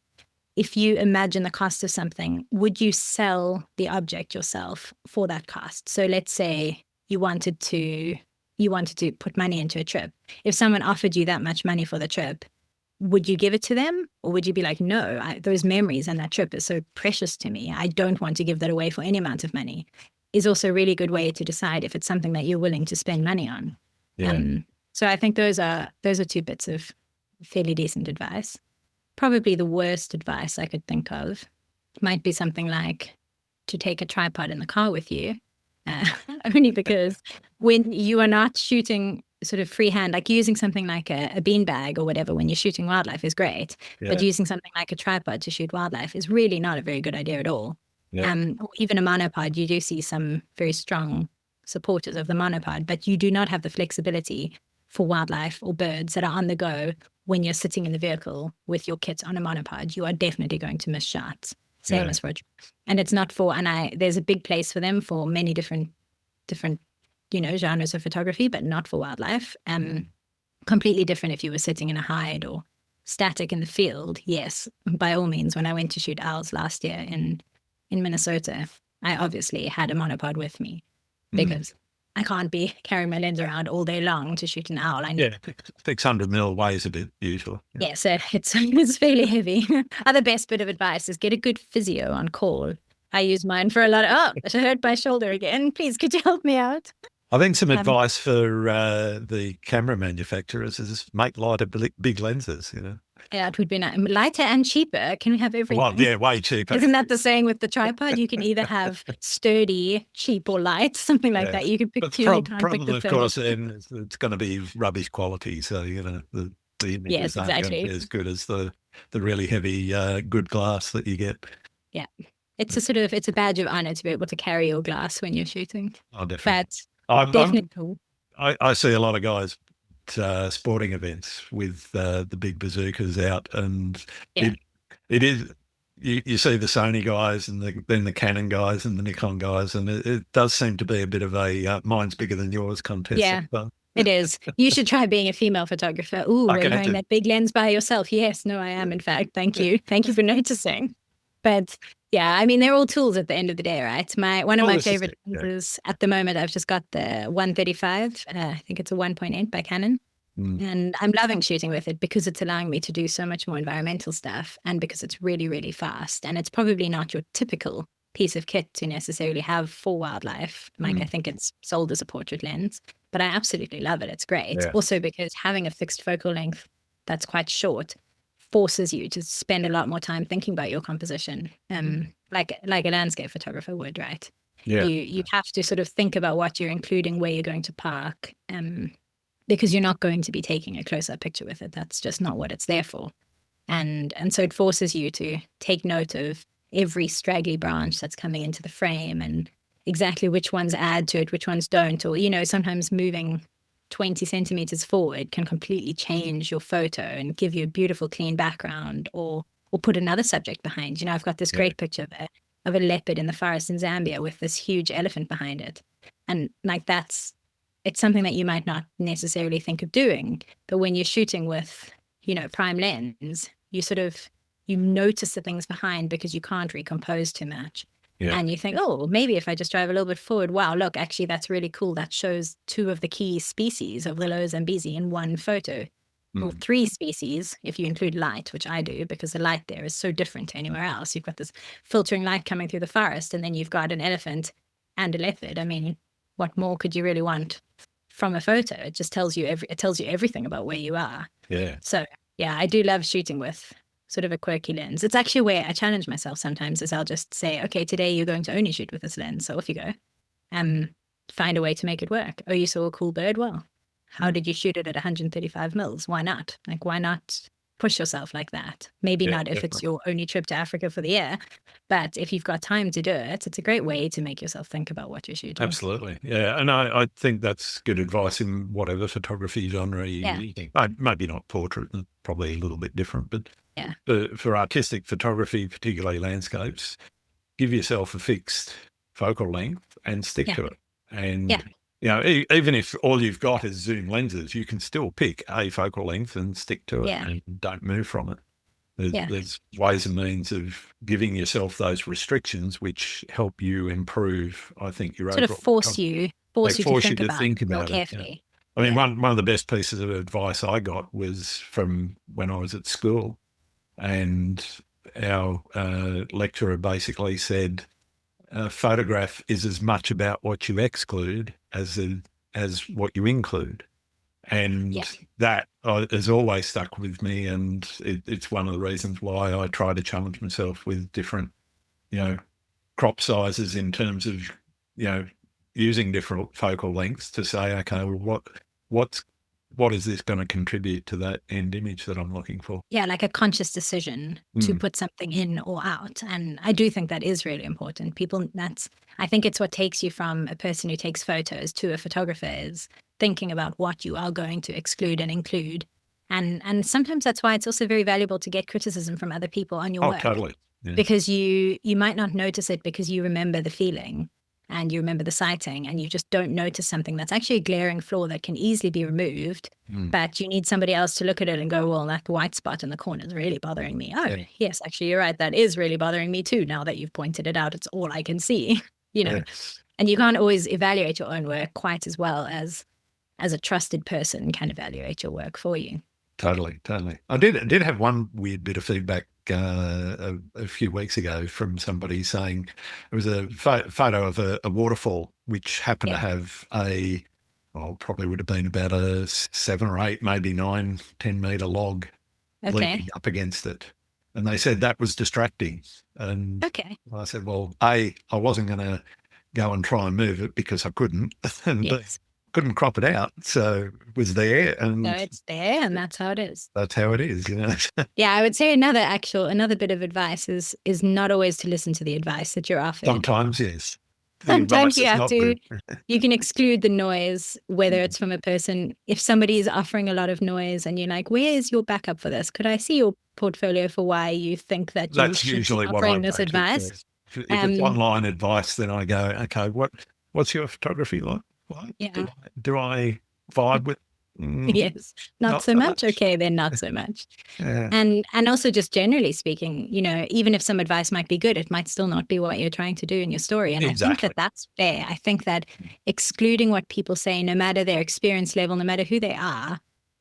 if you imagine the cost of something, would you sell the object yourself for that cost? So let's say you wanted to put money into a trip. If someone offered you that much money for the trip, would you give it to them? Or would you be like, no, those memories and that trip is so precious to me, I don't want to give that away for any amount of money? Is also a really good way to decide if it's something that you're willing to spend money on. Yeah. So I think those are 2 bits of fairly decent advice. Probably the worst advice I could think of might be something like to take a tripod in the car with you, only because when you are not shooting sort of freehand, like using something like a beanbag or whatever when you're shooting wildlife is great, but using something like a tripod to shoot wildlife is really not a very good idea at all. Yeah. Or even a monopod, you do see some very strong supporters of the monopod, but you do not have the flexibility for wildlife or birds that are on the go. When you're sitting in the vehicle with your kit on a monopod, you are definitely going to miss shots. Same as for, and it's not for, there's a big place for them for many different, genres of photography, but not for wildlife. Completely different if you were sitting in a hide or static in the field. Yes, by all means. When I went to shoot owls last year in Minnesota, I obviously had a monopod with me because I can't be carrying my lens around all day long to shoot an owl. 600 mil weighs a bit usually. Yeah, so it's fairly heavy. Other best bit of advice is get a good physio on call. I use mine for a lot of, I hurt my shoulder again. Please, could you help me out? I think some advice for the camera manufacturers is make lighter, big lenses, Yeah, it would be lighter and cheaper. Can we have everything? Well, yeah, way cheaper. Isn't that the saying with the tripod? You can either have sturdy, cheap, or light, something like that. You can pick two. Problem, of course, then it's going to be rubbish quality. So, the images aren't going to be as good as the really heavy, good glass that you get. Yeah. It's a badge of honor to be able to carry your glass when you're shooting. Oh, definitely. But definitely cool. I see a lot of guys at sporting events with the big bazookas out, and it is you see the Sony guys and then the Canon guys and the Nikon guys, and it does seem to be a bit of a mine's bigger than yours contest. Yeah, it is. You should try being a female photographer. Ooh, we're wearing that big lens by yourself. Yes, no, I am, in fact. Thank you. Thank you for noticing. But yeah, I mean, they're all tools at the end of the day, right? One of my favorite lenses at the moment, I've just got the 135. I think it's a 1.8 by Canon. And I'm loving shooting with it because it's allowing me to do so much more environmental stuff, and because it's really, really fast. And it's probably not your typical piece of kit to necessarily have for wildlife. Like, I think it's sold as a portrait lens, but I absolutely love it. It's great. Yeah. Also because having a fixed focal length that's quite short forces you to spend a lot more time thinking about your composition, like a landscape photographer would, right? Yeah. You have to sort of think about what you're including, where you're going to park, because you're not going to be taking a close-up picture with it. That's just not what it's there for. And so it forces you to take note of every straggly branch that's coming into the frame, and exactly which ones add to it, which ones don't. Or, sometimes moving 20 centimeters forward can completely change your photo and give you a beautiful, clean background, or put another subject behind. I've got this great picture of a leopard in the forest in Zambia with this huge elephant behind it. And like, it's something that you might not necessarily think of doing, but when you're shooting with, prime lens, you notice the things behind because you can't recompose too much. Yeah. And you think, oh, maybe if I just drive a little bit forward, wow, look, actually, that's really cool. That shows 2 of the key species of Willow Zambezi in one photo. Or 3 species, if you include light, which I do, because the light there is so different to anywhere else. You've got this filtering light coming through the forest, and then you've got an elephant and a leopard. I mean, what more could you really want from a photo? It just tells you everything about where you are. Yeah. So yeah, I do love shooting with sort of a quirky lens. It's actually where I challenge myself sometimes, is I'll just say, okay, today you're going to only shoot with this lens, so off you go. Find a way to make it work. Oh, you saw a cool bird? Well, how did you shoot it at 135 mils? Why not? Like, why not push yourself like that? Maybe not if it's your only trip to Africa for the year, but if you've got time to do it, it's a great way to make yourself think about what you're shooting. Absolutely. Yeah. And I think that's good advice in whatever photography genre you think. Maybe not portrait, probably a little bit different, but for artistic photography, particularly landscapes, give yourself a fixed focal length and stick to it. And even if all you've got is zoom lenses, you can still pick a focal length and stick to it and don't move from it. There's ways and means of giving yourself those restrictions which help you improve, I think, your overall... Sort of force you to think about it carefully. I mean, one of the best pieces of advice I got was from when I was at school, and our lecturer basically said, a photograph is as much about what you exclude as what you include. And that has always stuck with me, and it's one of the reasons why I try to challenge myself with different, crop sizes in terms of, using different focal lengths to say, okay, well, what is this going to contribute to that end image that I'm looking for? Yeah, like a conscious decision to put something in or out. And I do think that is really important. I think it's what takes you from a person who takes photos to a photographer, is thinking about what you are going to exclude and include. And sometimes that's why it's also very valuable to get criticism from other people on your work. Oh, totally. Yeah. Because you might not notice it because you remember the feeling and you remember the sighting, and you just don't notice something that's actually a glaring flaw that can easily be removed, but you need somebody else to look at it and go, well, that white spot in the corner is really bothering me. Oh, yes, actually, you're right. That is really bothering me too. Now that you've pointed it out, it's all I can see, And you can't always evaluate your own work quite as well as a trusted person can evaluate your work for you. Totally. I did have one weird bit of feedback a few weeks ago from somebody saying it was a photo of a waterfall which happened to have probably would have been about a 7 or 8, maybe 9, 10 metre log leaning up against it. And they said that was distracting. And I said, well, I wasn't going to go and try and move it because I couldn't. And couldn't crop it out, so it was there. And no, it's there, and that's how it is. That's how it is, Yeah, I would say another bit of advice is not always to listen to the advice that you're offered. Sometimes, yes. Sometimes you can exclude the noise, whether it's from a person. If somebody is offering a lot of noise and you're like, where's your backup for this? Could I see your portfolio for why you think that That's usually what I'm this advice? If it's online advice, then I go, okay, what's your photography like? Yeah. Do I vibe with? Yes, not so much. Okay, then not so much. Yeah. And also just generally speaking, even if some advice might be good, it might still not be what you're trying to do in your story. And Exactly. I think that that's fair. I think that excluding what people say, no matter their experience level, no matter who they are,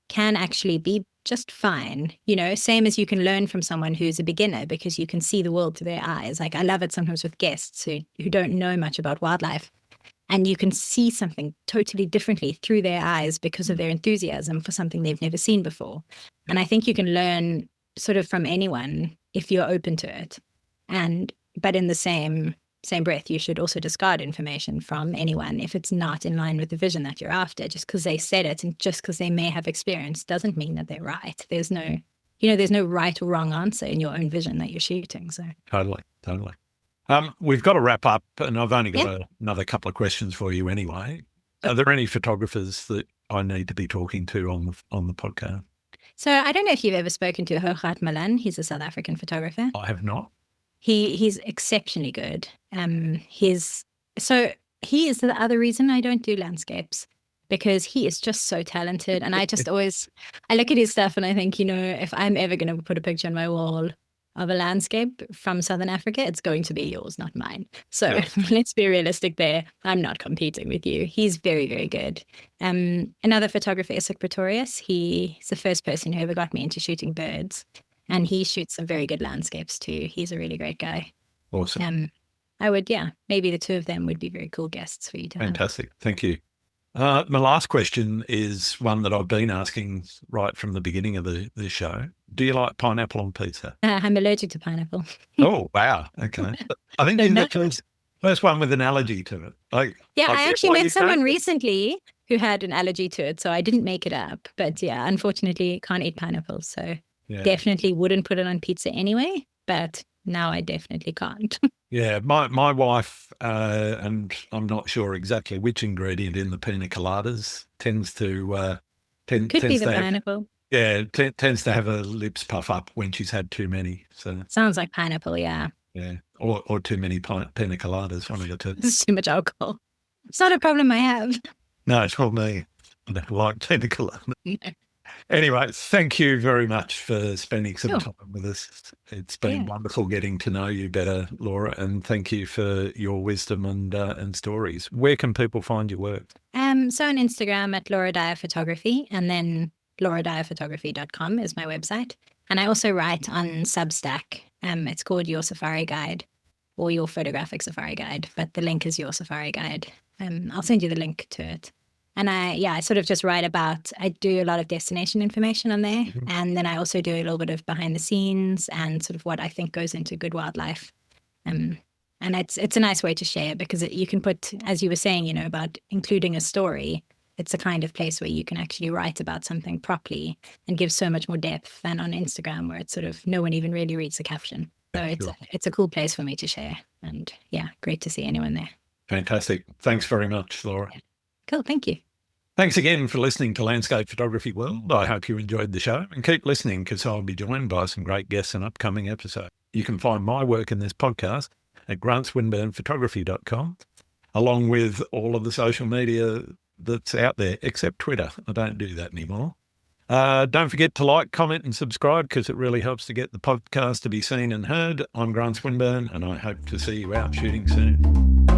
can actually be just fine. Same as you can learn from someone who's a beginner because you can see the world through their eyes. Like I love it sometimes with guests who don't know much about wildlife. And you can see something totally differently through their eyes because of their enthusiasm for something they've never seen before. And I think you can learn sort of from anyone if you're open to it. But in the same breath, you should also discard information from anyone if it's not in line with the vision that you're after. Just because they said it and just because they may have experience doesn't mean that they're right. There's no right or wrong answer in your own vision that you're shooting. So Totally. We've got to wrap up, and I've only got another couple of questions for you anyway. Are there any photographers that I need to be talking to on the podcast? So I don't know if you've ever spoken to Hooghat Malan. He's a South African photographer. I have not. He's exceptionally good. He is the other reason I don't do landscapes, because he is just so talented. And I just I look at his stuff and I think, if I'm ever going to put a picture on my wall of a landscape from Southern Africa, it's going to be yours, not mine. So let's be realistic there. I'm not competing with you. He's very, very good. Another photographer, Isaac Pretorius, he's the first person who ever got me into shooting birds. And he shoots some very good landscapes too. He's a really great guy. Awesome. Maybe the two of them would be very cool guests for you to have. Fantastic. Thank you. My last question is one that I've been asking right from the beginning of the show. Do you like pineapple on pizza? I'm allergic to pineapple. Oh, wow. Okay. I think you're the first one with an allergy to it. I actually met someone recently who had an allergy to it, so I didn't make it up. But unfortunately, can't eat pineapple, so definitely wouldn't put it on pizza anyway. But now I definitely can't. Yeah, my wife, and I'm not sure exactly which ingredient in the pina coladas tends to could be the pineapple. Tends to have her lips puff up when she's had too many. So sounds like pineapple, yeah. Yeah, or too many pina coladas. One of the two. It's too much alcohol. It's not a problem I have. No, it's not me. I don't like pina coladas. No. Anyway, thank you very much for spending some time with us. It's been wonderful getting to know you better, Laura, and thank you for your wisdom and stories. Where can people find your work? So on Instagram at Laura Dyer Photography, and then lauradyerphotography.com is my website. And I also write on Substack. It's called Your Safari Guide or Your Photographic Safari Guide, but the link is Your Safari Guide. I'll send you the link to it. And I sort of just write about, I do a lot of destination information on there. Mm-hmm. And then I also do a little bit of behind the scenes and sort of what I think goes into good wildlife. And it's a nice way to share because you can put, as you were saying, about including a story, it's a kind of place where you can actually write about something properly and give so much more depth than on Instagram where it's sort of no one even really reads the caption. So it's a cool place for me to share. And great to see anyone there. Fantastic. Thanks very much, Laura. Yeah. Cool. Thank you. Thanks again for listening to Landscape Photography World. I hope you enjoyed the show and keep listening because I'll be joined by some great guests in upcoming episodes. You can find my work in this podcast at grantswinburnphotography.com, along with all of the social media that's out there, except Twitter. I don't do that anymore. Don't forget to like, comment and subscribe because it really helps to get the podcast to be seen and heard. I'm Grant Swinburne and I hope to see you out shooting soon.